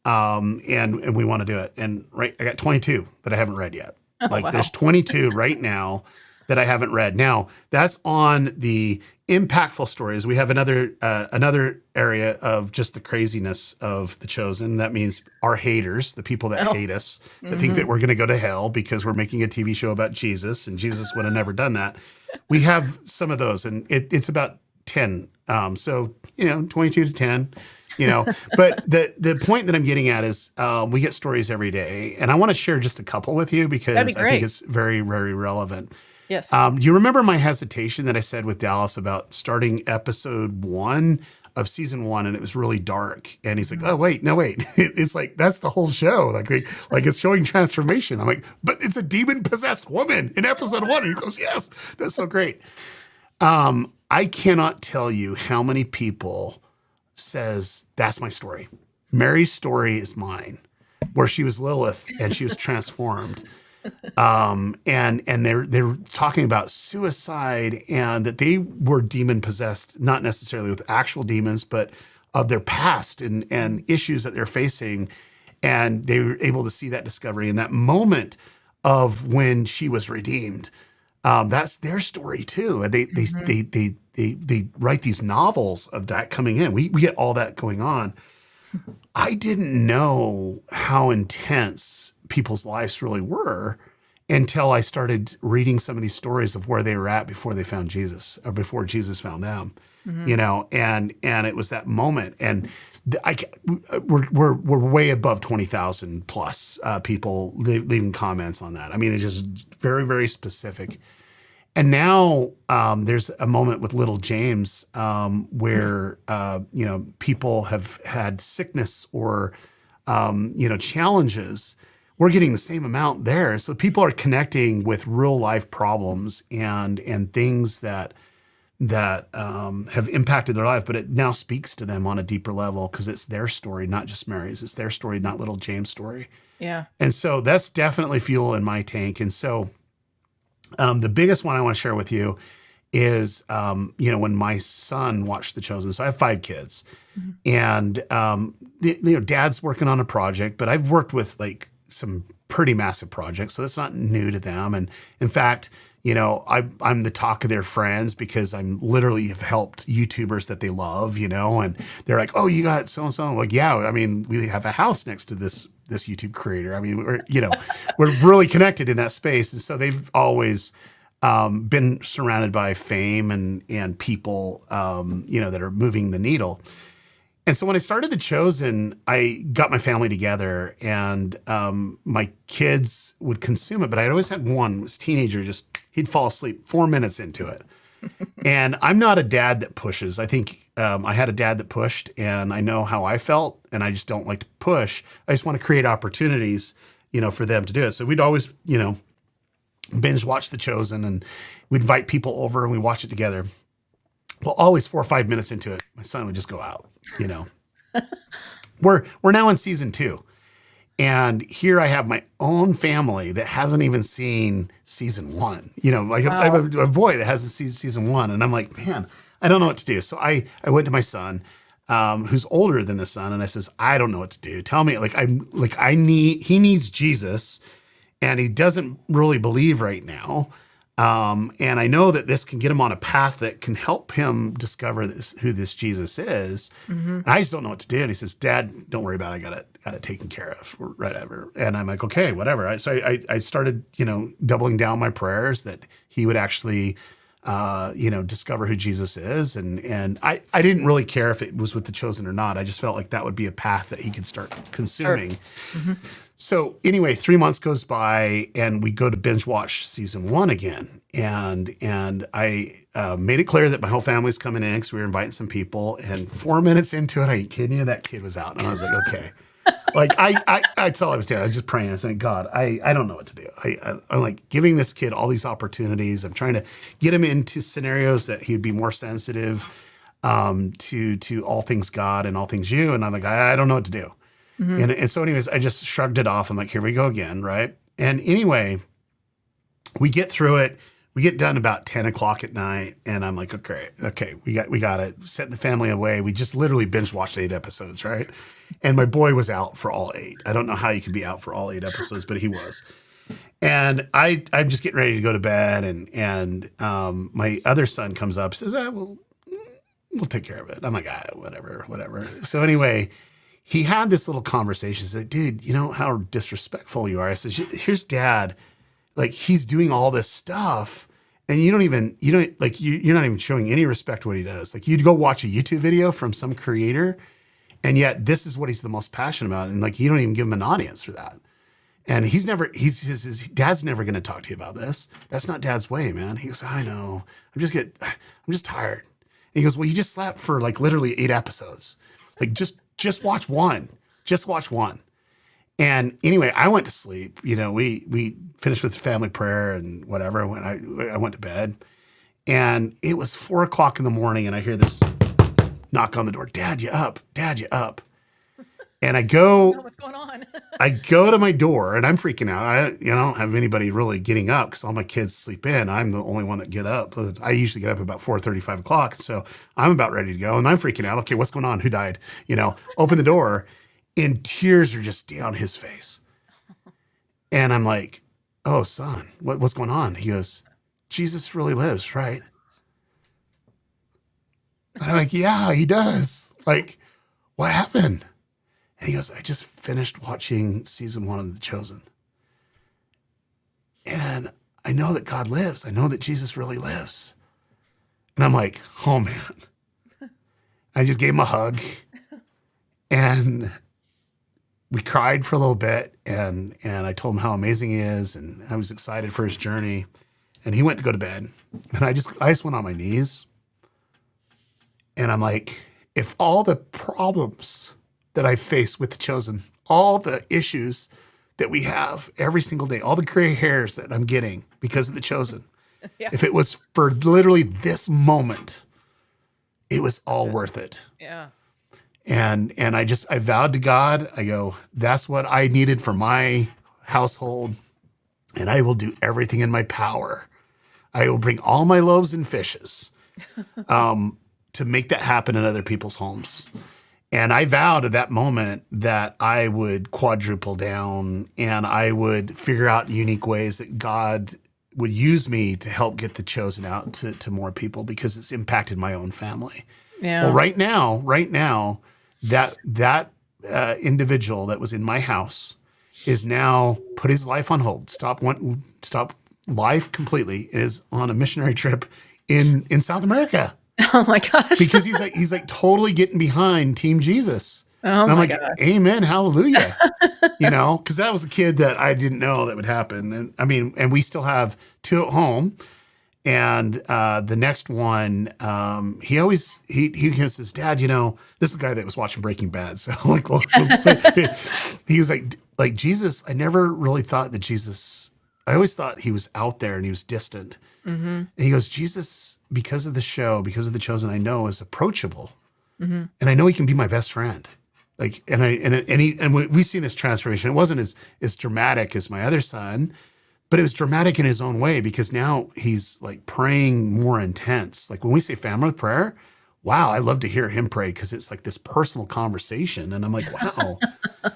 and we want to do it. And I got 22 that I haven't read yet.
Oh,
Like
wow.
there's 22 right now that I haven't read. Now that's on the impactful stories. We have another area of just the craziness of The Chosen. That means our haters, the people that
Oh.
hate us, that think that we're going to go to hell because we're making a TV show about Jesus, and Jesus would have never done that. We have some of those, and it's about 10. So 22 to 10. But the point that I'm getting at is we get stories every day, and I want to share just a couple with you because
That'd be
I think
great.
it's very, very relevant.
Yes.
You remember my hesitation that I said with Dallas about starting episode 1 of season 1, and it was really dark. And he's like, "Oh wait, no wait, it's like that's the whole show. Like it's showing transformation." I'm like, "But it's a demon possessed woman in episode 1." And he goes, "Yes, that's so great." I cannot tell you how many people says that's my story. Mary's story is mine, where she was Lilith and she was transformed. And they're talking about suicide and that they were demon possessed, not necessarily with actual demons, but of their past and issues that they're facing. And they were able to see that discovery in that moment of when she was redeemed. That's their story too. And they write these novels of that coming in. We get all that going on. I didn't know how intense people's lives really were until I started reading some of these stories of where they were at before they found Jesus or before Jesus found them, and it was that moment. And we're way above 20,000 plus people leaving comments on that. I mean, it's just very, very specific. And now there's a moment with little James where people have had sickness or challenges. We're getting the same amount there, so people are connecting with real life problems and things that have impacted their life. But it now speaks to them on a deeper level because it's their story, not just Mary's. It's their story, not little James' story.
Yeah.
And so that's definitely fuel in my tank. And so the biggest one I want to share with you is, when my son watched The Chosen. So I have 5 kids, and Dad's working on a project, but I've worked with like some pretty massive projects, so it's not new to them. And in fact, I'm the talk of their friends because I'm literally have helped YouTubers that they love, and they're like, "Oh, you got so and so." I'm like, yeah, I mean, we have a house next to this YouTube creator. I mean, we're really connected in that space. And so they've always been surrounded by fame and people, that are moving the needle. And so when I started The Chosen, I got my family together and my kids would consume it, but I always had one, this teenager, he'd fall asleep 4 minutes into it. And I'm not a dad that pushes. I think I had a dad that pushed, and I know how I felt, and I just don't like to push. I just want to create opportunities, for them to do it. So we'd always, binge watch The Chosen, and we'd invite people over and we watch it together. Well, always 4 or 5 minutes into it, my son would just go out, We're now in season 2. And here I have my own family that hasn't even seen season 1. I have a boy that hasn't seen season 1. And I'm like, man, I don't know what to do. So I went to my son, who's older than the son. And I says, I don't know what to do. Tell me, he needs Jesus and he doesn't really believe right now. And I know that this can get him on a path that can help him discover who this Jesus is. I just don't know what to do. And he says, Dad, don't worry about it. I got it taken care of or whatever. And I'm like, okay, whatever. So I started, doubling down my prayers that he would actually, discover who Jesus is. And I didn't really care if it was with The Chosen or not. I just felt like that would be a path that he could start consuming. Sure. So anyway, 3 months goes by and we go to binge watch season 1 again. And I made it clear that my whole family's coming in because we were inviting some people. And 4 minutes into it, I ain't kidding you, that kid was out. And I was like, okay. That's all I was doing. I was just praying. I was saying, God, I don't know what to do. I'm like giving this kid all these opportunities. I'm trying to get him into scenarios that he'd be more sensitive to all things God and all things you. And I'm like, I don't know what to do. And so anyways, I just shrugged it off. I'm like, here we go again, right? And anyway, we get through it. We get done about 10 o'clock at night. And I'm like, okay, we got it. Setting the family away. We just literally binge watched 8 episodes, right? And my boy was out for all 8. I don't know how you could be out for all 8 episodes, but he was. And I'm just getting ready to go to bed. And my other son comes up and says, we'll take care of it. I'm like, whatever. So anyway, he had this little conversation. He said, dude, you know how disrespectful you are. I said, here's Dad. Like, he's doing all this stuff and you're not even showing any respect to what he does. Like, you'd go watch a YouTube video from some creator and yet this is what he's the most passionate about. And like, you don't even give him an audience for that. And his Dad's never going to talk to you about this. That's not Dad's way, man. He goes, I know. I'm just tired. And he goes, well, you just slept for like literally 8 episodes. Like, just watch one. Just watch one. And anyway, I went to sleep. We finished with family prayer and whatever. I went to bed. And it was 4 o'clock in the morning, and I hear this knock on the door. Dad, you up? Dad, you up? And I go,
what's going on?
I go to my door, and I'm freaking out. I don't have anybody really getting up because all my kids sleep in. I'm the only one that get up. I usually get up about 4:30, 5 o'clock. So I'm about ready to go, and I'm freaking out. Okay, what's going on? Who died? Open the door, and tears are just down his face. And I'm like, oh, son, what's going on? He goes, Jesus really lives, right? And I'm like, yeah, he does. Like, what happened? And he goes, I just finished watching season 1 of The Chosen. And I know that God lives. I know that Jesus really lives. And I'm like, oh man. I just gave him a hug and we cried for a little bit. And I told him how amazing he is. And I was excited for his journey. And he went to go to bed. And I just went on my knees. And I'm like, if all the problems that I face with The Chosen, all the issues that we have every single day, all the gray hairs that I'm getting because of The Chosen,
Yeah.
if it was for literally this moment, it was all worth it.
Yeah.
And I vowed to God, I go, that's what I needed for my household. And I will do everything in my power. I will bring all my loaves and fishes to make that happen in other people's homes. And I vowed at that moment that I would quadruple down and I would figure out unique ways that God would use me to help get The Chosen out to more people because it's impacted my own family.
Yeah.
Well, right now, that individual that was in my house is now put his life on hold, stop life completely, and is on a missionary trip in South America.
Oh my gosh.
Because he's like totally getting behind Team Jesus.
Oh
and I'm
my
like,
gosh.
amen, hallelujah. Because that was a kid that I didn't know that would happen. And I mean, and we still have 2 at home. And the next one, he says, Dad, this is a guy that was watching Breaking Bad. So like, well, he was like Jesus. I never really thought that Jesus, I always thought he was out there and he was distant. Mm-hmm. And he goes, Jesus, because of the show, because of The Chosen, I know is approachable. Mm-hmm. And I know he can be my best friend. Like, and we've seen this transformation. It wasn't as dramatic as my other son, but it was dramatic in his own way because now he's like praying more intense. Like when we say family prayer, wow, I love to hear him pray because it's like this personal conversation. And I'm like, wow,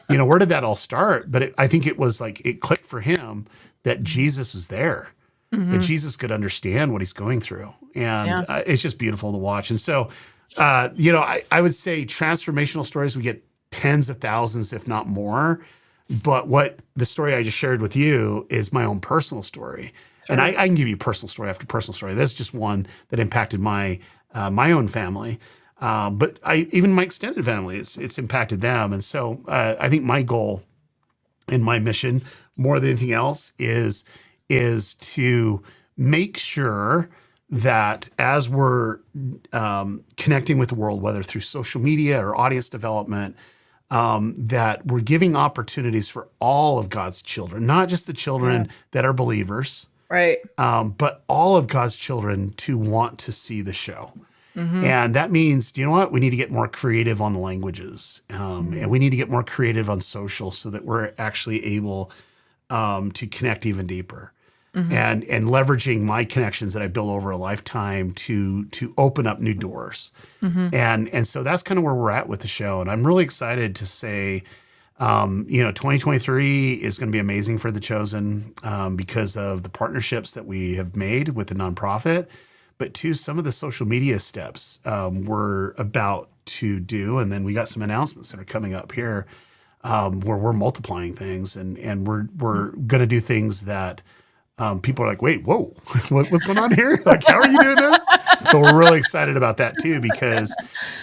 where did that all start? But I think it was like, it clicked for him that Jesus was there, that Jesus could understand what he's going through. And it's just beautiful to watch. And so, I would say transformational stories, we get tens of thousands, if not more. But what the story I just shared with you is my own personal story. Sure. And I can give you personal story after personal story. That's just one that impacted my own family. But even my extended family, it's impacted them. And so I think my goal and my mission, more than anything else, is to make sure that as we're connecting with the world, whether through social media or audience development, that we're giving opportunities for all of God's children, not just the children that are believers,
right?
But all of God's children to want to see the show. Mm-hmm. And that means, do you know what? We need to get more creative on the languages, and we need to get more creative on social so that we're actually able to connect even deeper. Mm-hmm. And leveraging my connections that I built over a lifetime to open up new doors. Mm-hmm. And so that's kind of where we're at with the show. And I'm really excited to say, 2023 is going to be amazing for The Chosen because of the partnerships that we have made with the nonprofit, but too, some of the social media steps we're about to do. And then we got some announcements that are coming up here where we're multiplying things and we're going to do things that people are like, wait, whoa, what's going on here? Like, how are you doing this? But we're really excited about that too, because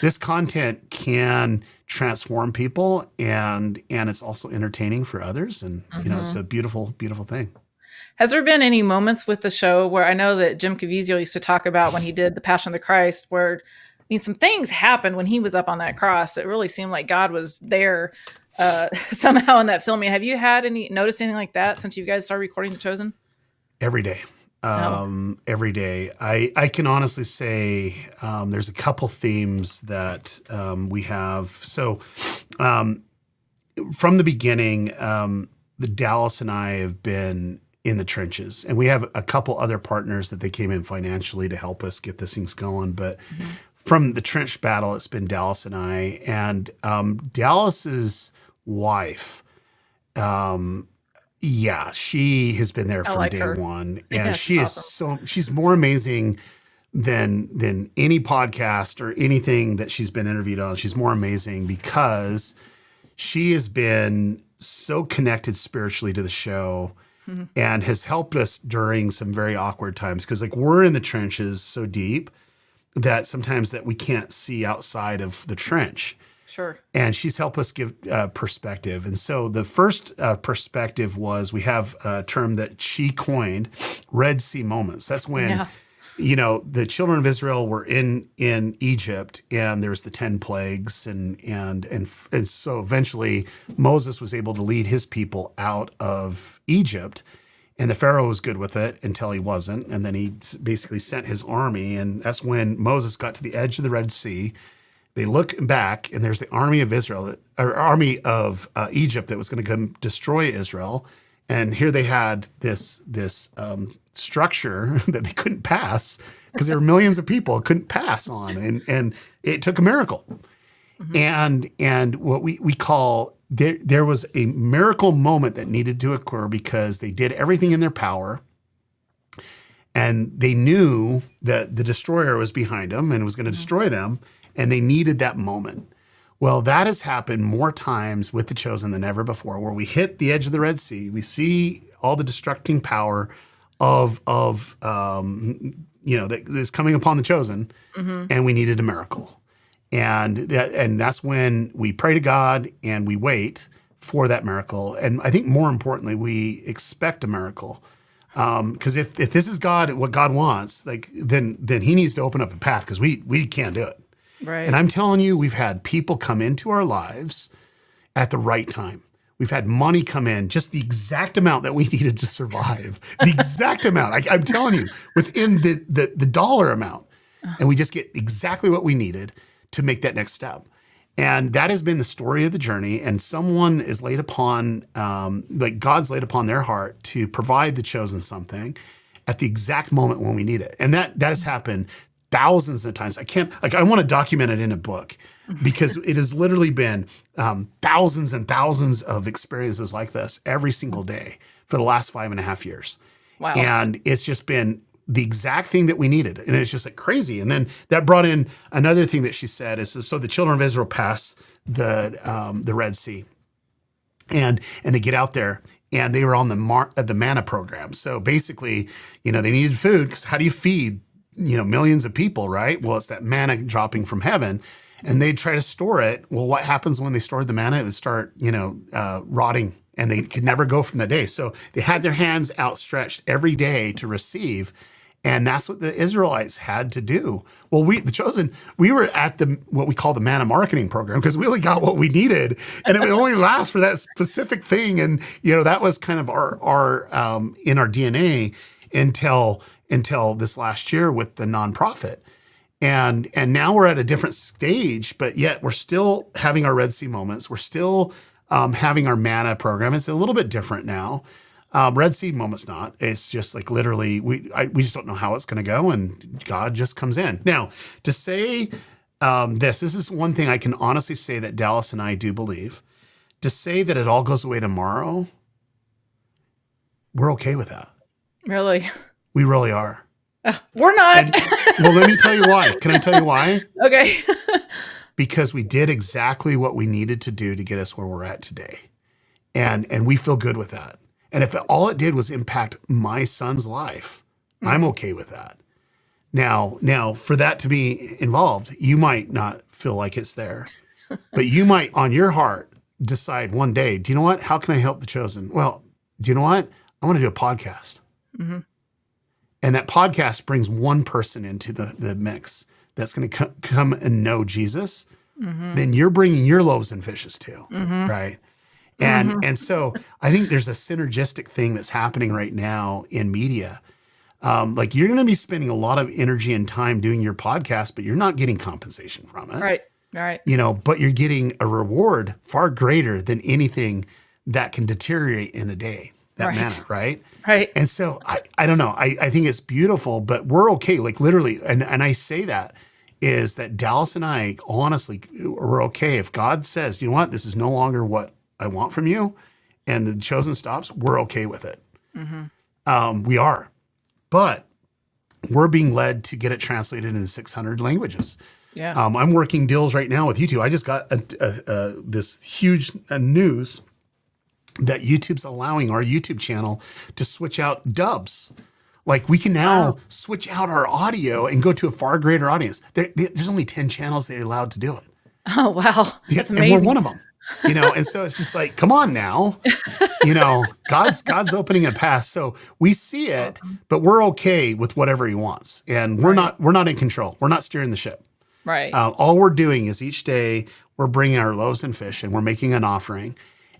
this content can transform people and it's also entertaining for others. And, it's a beautiful, beautiful thing.
Has there been any moments with the show where I know that Jim Caviezel used to talk about when he did The Passion of the Christ, where, some things happened when he was up on that cross. It really seemed like God was there somehow in that filming. Have you noticed anything like that since you guys started recording The Chosen?
Every day. Every day. I can honestly say there's a couple themes that we have. So from the beginning, the Dallas and I have been in the trenches, and we have a couple other partners that they came in financially to help us get this things going. But from the trench battle, it's been Dallas and I, and Dallas's wife, she has been there from day one, and she is she's more amazing than any podcast or anything that she's been interviewed on. She's more amazing because she has been so connected spiritually to the show. and has helped us during some very awkward times. Because like we're in the trenches so deep that sometimes that we can't see outside of the trench.
Sure.
And she's helped us give perspective. And so the first perspective was we have a term that she coined, Red Sea moments. That's when, the children of Israel were in Egypt, and there's the 10 plagues, and so eventually Moses was able to lead his people out of Egypt. And the Pharaoh was good with it until he wasn't. And then he basically sent his army. And that's when Moses got to the edge of the Red Sea. They look back, and there's the army of army of Egypt that was going to come destroy Israel. And here they had this structure that they couldn't pass because there were millions of people couldn't pass on, and it took a miracle. And what we call there was a miracle moment that needed to occur because they did everything in their power. And they knew that the destroyer was behind them and was going to destroy them. And they needed that moment. Well, that has happened more times with the chosen than ever before, where we hit the edge of the Red Sea. We see all the destructing power that is coming upon the chosen, and we needed a miracle. And that's when we pray to God and we wait for that miracle. And I think more importantly, we expect a miracle. Because if this is God, what God wants, then he needs to open up a path, because we can't do it.
Right.
And I'm telling you, we've had people come into our lives at the right time. We've had money come in, just the exact amount that we needed to survive. The exact amount. I'm telling you, within the dollar amount. And we just get exactly what we needed to make that next step. And that has been the story of the journey. And someone is laid upon, God's laid upon their heart to provide the chosen something at the exact moment when we need it. And that has happened thousands of times. I want to document it in a book, because it has literally been thousands and thousands of experiences like this every single day for the last 5.5 years.
Wow.
And it's just been the exact thing that we needed. And it's just like crazy. And then that brought in another thing that she said is, so the children of Israel pass the Red Sea, and they get out there, and they were on the manna program. So basically, they needed food, because how do you feed millions of people, right? Well, it's that manna dropping from heaven, and they'd try to store it. Well, what happens when they stored the manna? It would start, rotting, and they could never go from that day. So they had their hands outstretched every day to receive. And that's what the Israelites had to do. Well, the chosen, we were at what we call the manna marketing program, because we only got what we needed, and it would only last for that specific thing. And, that was kind of our in our DNA until this last year with the nonprofit. And now we're at a different stage, but yet we're still having our Red Sea moments. We're still having our manna program. It's a little bit different now. Red Sea moment's not. It's just like literally, we just don't know how it's going to go, and God just comes in. Now, to say this is one thing I can honestly say that Dallas and I do believe. To say that it all goes away tomorrow, we're okay with that.
Really?
We really are.
We're not.
Well, let me tell you why. Can I tell you why?
Okay.
Because we did exactly what we needed to do to get us where we're at today. And we feel good with that. And if all it did was impact my son's life, I'm okay with that. Now, for that to be involved, you might not feel like it's there, but you might, on your heart, decide one day, do you know what? How can I help the chosen? Well, do you know what? I want to do a podcast. Mm-hmm. And that podcast brings one person into the mix that's going to come and know Jesus. Mm-hmm. Then you're bringing your loaves and fishes too, right? And so I think there's a synergistic thing that's happening right now in media. Like you're going to be spending a lot of energy and time doing your podcast, but you're not getting compensation from it.
Right. All right.
But you're getting a reward far greater than anything that can deteriorate in a day. That manna, right?
Right.
And so I don't know. I think it's beautiful, but we're okay. Like literally, and I say that is that Dallas and I honestly are okay. If God says, you know what, this is no longer what I want from you, and the chosen stops, we're okay with it. Mm-hmm. We are. But we're being led to get it translated into 600 languages.
Yeah.
I'm working deals right now with YouTube. I just got this huge news that YouTube's allowing our YouTube channel to switch out dubs. Like we can now switch out our audio and go to a far greater audience. There's only 10 channels that are allowed to do it.
Oh, wow. That's amazing.
And we're one of them, and so it's just like, come on now, God's opening a path. So we see it, but we're okay with whatever he wants. And we're not in control. We're not steering the ship.
Right.
All we're doing is each day we're bringing our loaves and fish and we're making an offering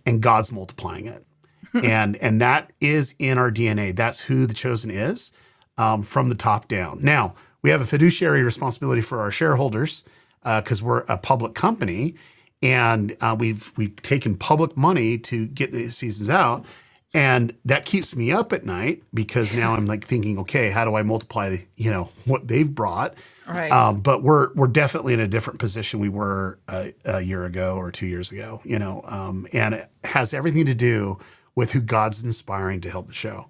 and God's multiplying it. and that is in our DNA. That's who the chosen is, from the top down. Now, we have a fiduciary responsibility for our shareholders because we're a public company, and we've taken public money to get the seasons out, and that keeps me up at night because now I'm like thinking, okay, how do I multiply what they've brought?
Right.
But we're definitely in a different position we were a year ago or 2 years ago, and it has everything to do with who God's inspiring to help the show.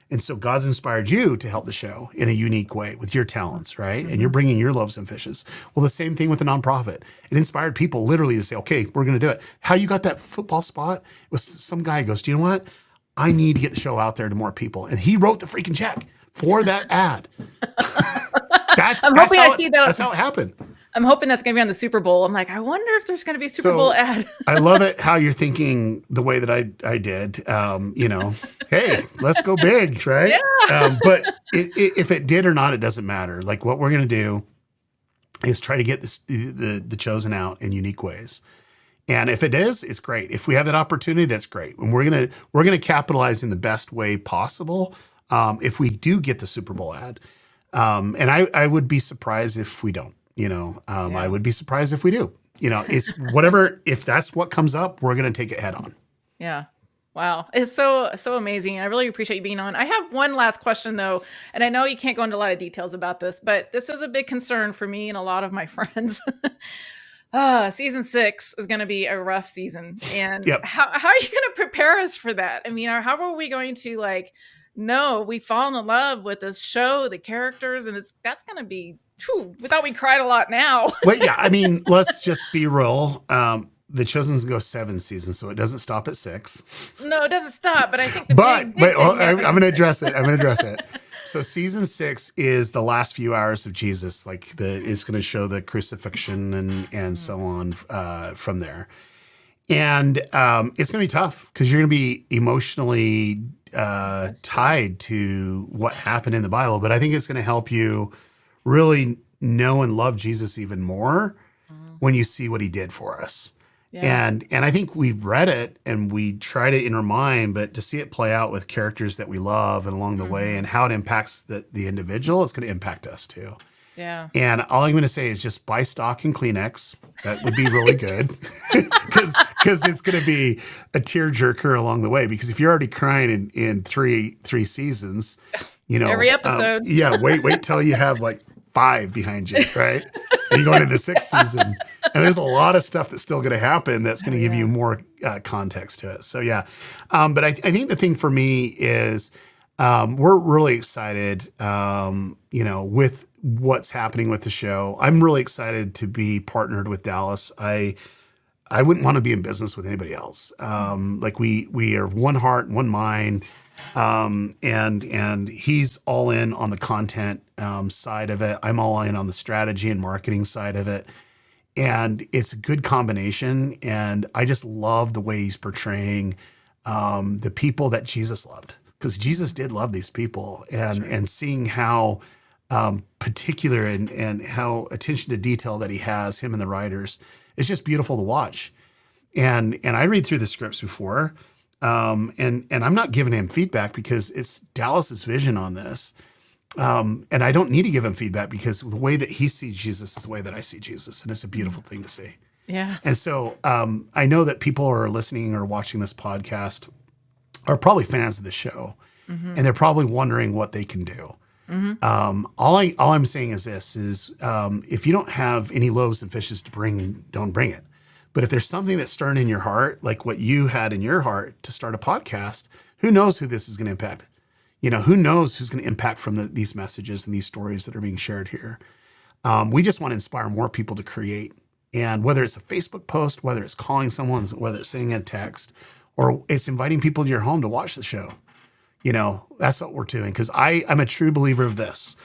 And so God's inspired you to help the show in a unique way with your talents, right? And you're bringing your loaves and fishes. Well, the same thing with the nonprofit. It inspired people literally to say, okay, we're going to do it. How you got that football spot? It was some guy goes, do you know what? I need to get the show out there to more people. And he wrote the freaking check for that ad. That's how it happened.
I'm hoping that's going to be on the Super Bowl. I'm like, I wonder if there's going to be a Super Bowl ad.
I love it how you're thinking the way that I did. Hey, let's go big, right?
Yeah.
But if it did or not, it doesn't matter. Like what we're going to do is try to get the chosen out in unique ways. And if it is, it's great. If we have that opportunity, that's great. And we're gonna capitalize in the best way possible. If we do get the Super Bowl ad, and I would be surprised if we don't. I would be surprised if we do. It's whatever. If that's what comes up, we're gonna take it head on.
Yeah. Wow. It's so amazing. I really appreciate you being on. I have one last question though, and I know you can't go into a lot of details about this, but this is a big concern for me and a lot of my friends. Season 6 is going to be a rough season. And how are you going to prepare us for that? I mean, how are we going to no, we've fallen in love with this show, the characters, and that's going to be, we thought we cried a lot now.
Well, yeah, I mean, let's just be real. The Chosen's go 7 seasons, so it doesn't stop at 6.
No, it doesn't stop, but I think
I'm going to address it. So season 6 is the last few hours of Jesus. It's going to show the crucifixion and so on from there. And it's going to be tough because you're going to be emotionally tied to what happened in the Bible. But I think it's going to help you really know and love Jesus even more when you see what he did for us. Yeah. And I think we've read it and we tried it in our mind, but to see it play out with characters that we love and along the way and how it impacts the individual, it's going to impact us too.
Yeah.
And all I'm going to say is just buy stock in Kleenex. That would be really good because it's going to be a tearjerker along the way. Because if you're already crying in three seasons,
every episode.
Wait till you have 5 behind you, right? And you're going into the 6th season. And there's a lot of stuff that's still going to happen that's going to give you more context to it. So, yeah. But I think the thing for me is we're really excited, with what's happening with the show. I'm really excited to be partnered with Dallas. I wouldn't want to be in business with anybody else. We are one heart, one mind. And he's all in on the content side of it. I'm all in on the strategy and marketing side of it. And it's a good combination. And I just love the way he's portraying the people that Jesus loved, because Jesus did love these people, and seeing how particular and how attention to detail that he has, him and the writers, it's just beautiful to watch. And I read through the scripts before. And I'm not giving him feedback because it's Dallas's vision on this. And I don't need to give him feedback because the way that he sees Jesus is the way that I see Jesus. And it's a beautiful thing to see.
Yeah.
And so I know that people who are listening or watching this podcast are probably fans of the show. Mm-hmm. And they're probably wondering what they can do. Mm-hmm. All I'm saying is this, if you don't have any loaves and fishes to bring, don't bring it. But if there's something that's stirring in your heart, like what you had in your heart to start a podcast, who knows who this is going to impact? Who knows who's going to impact from these messages and these stories that are being shared here? We just want to inspire more people to create. And whether it's a Facebook post, whether it's calling someone, whether it's sending a text, or it's inviting people to your home to watch the show. That's what we're doing. Because I'm a true believer of this,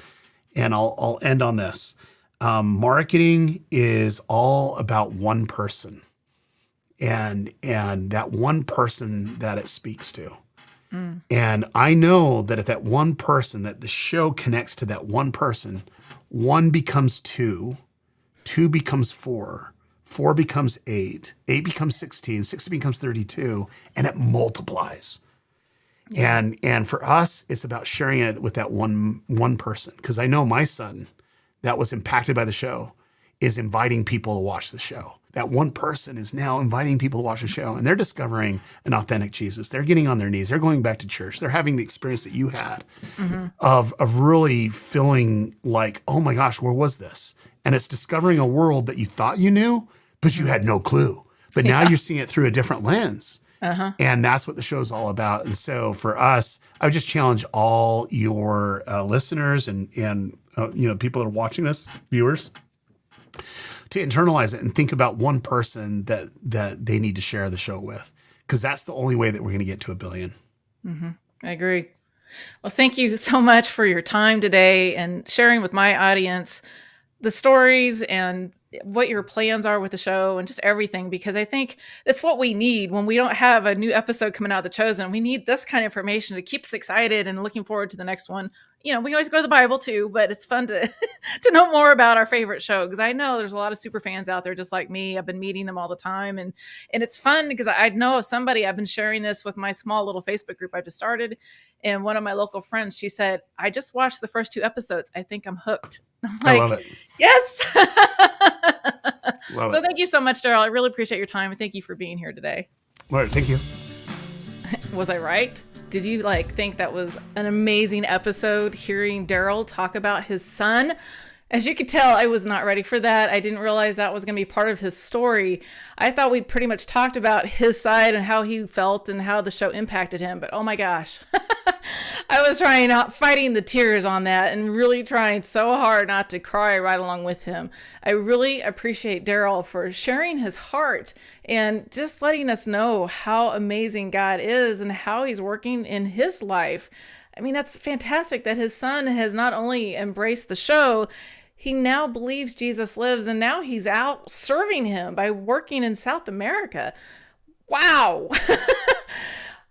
and I'll end on this. Marketing is all about one person, and that one person that it speaks to. And I know that if that one person, that the show connects to that one person, one becomes two becomes four becomes eight becomes 16 becomes 32, and it multiplies. Yeah. And for us, it's about sharing it with that one person. Because I know my son that was impacted by the show is inviting people to watch the show. That one person is now inviting people to watch the show, and they're discovering an authentic Jesus. They're getting on their knees. They're going back to church. They're having the experience that you had of really feeling like, oh my gosh, where was this? And it's discovering a world that you thought you knew, but you had no clue. But now you're seeing it through a different lens. And that's what the show's all about. And so for us, I would just challenge all your listeners and people that are watching this, viewers, to internalize it and think about one person that they need to share the show with, because that's the only way that we're going to get to 1 billion.
I agree. Well, thank you so much for your time today and sharing with my audience the stories and what your plans are with the show and just everything, because I think that's what we need when we don't have a new episode coming out of The Chosen. We need this kind of information to keep us excited and looking forward to the next one. We can always go to the Bible too, but it's fun to to know more about our favorite show, because I know there's a lot of super fans out there just like me. I've been meeting them all the time, and it's fun because I know of somebody. I've been sharing this with my small little Facebook group I've just started, and one of my local friends, she said, I just watched the first 2 episodes. I think I'm hooked. I'm like,
I love it.
Yes.
Love
so
it.
thank you so much, Derral. I really appreciate your time, and thank you for being here today.
All right, thank you.
Was I right? Did you think that was an amazing episode, hearing Derral talk about his son? As you could tell, I was not ready for that. I didn't realize that was going to be part of his story. I thought we pretty much talked about his side and how he felt and how the show impacted him. But oh my gosh, I was fighting the tears on that and really trying so hard not to cry right along with him. I really appreciate Derral for sharing his heart and just letting us know how amazing God is and how he's working in his life. I mean, that's fantastic that his son has not only embraced the show, he now believes Jesus lives, and now he's out serving him by working in South America. Wow.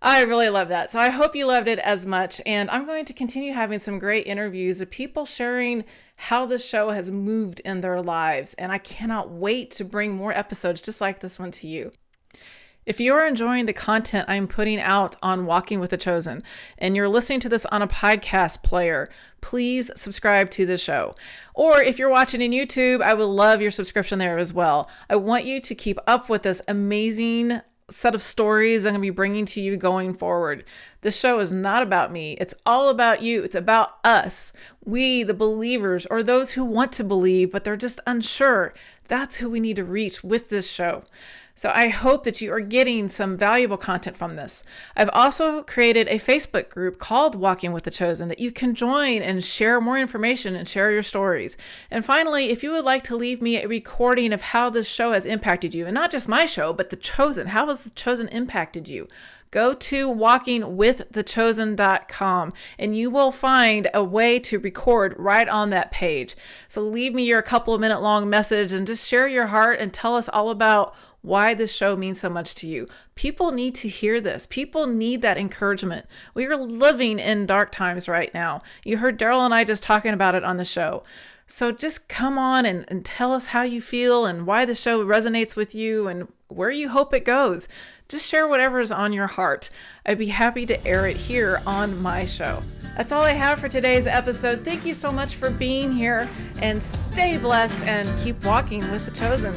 I really love that. So I hope you loved it as much. And I'm going to continue having some great interviews with people sharing how the show has moved in their lives. And I cannot wait to bring more episodes just like this one to you. If you are enjoying the content I'm putting out on Walking with the Chosen, and you're listening to this on a podcast player, please subscribe to the show. Or if you're watching in YouTube, I would love your subscription there as well. I want you to keep up with this amazing set of stories I'm going to be bringing to you going forward. This show is not about me. It's all about you. It's about us. We, the believers, or those who want to believe, but they're just unsure. That's who we need to reach with this show. So I hope that you are getting some valuable content from this. I've also created a Facebook group called Walking with the Chosen that you can join and share more information and share your stories. And finally, if you would like to leave me a recording of how this show has impacted you, and not just my show, but the Chosen, how has the Chosen impacted you? Go to walkingwiththechosen.com and you will find a way to record right on that page. So leave me your couple of minute long message and just share your heart and tell us all about why this show means so much to you. People need to hear this. People need that encouragement. We are living in dark times right now. You heard Derral and I just talking about it on the show. So just come on and tell us how you feel and why the show resonates with you and where you hope it goes. Just share whatever is on your heart. I'd be happy to air it here on my show. That's all I have for today's episode. Thank you so much for being here, and stay blessed and keep walking with the Chosen.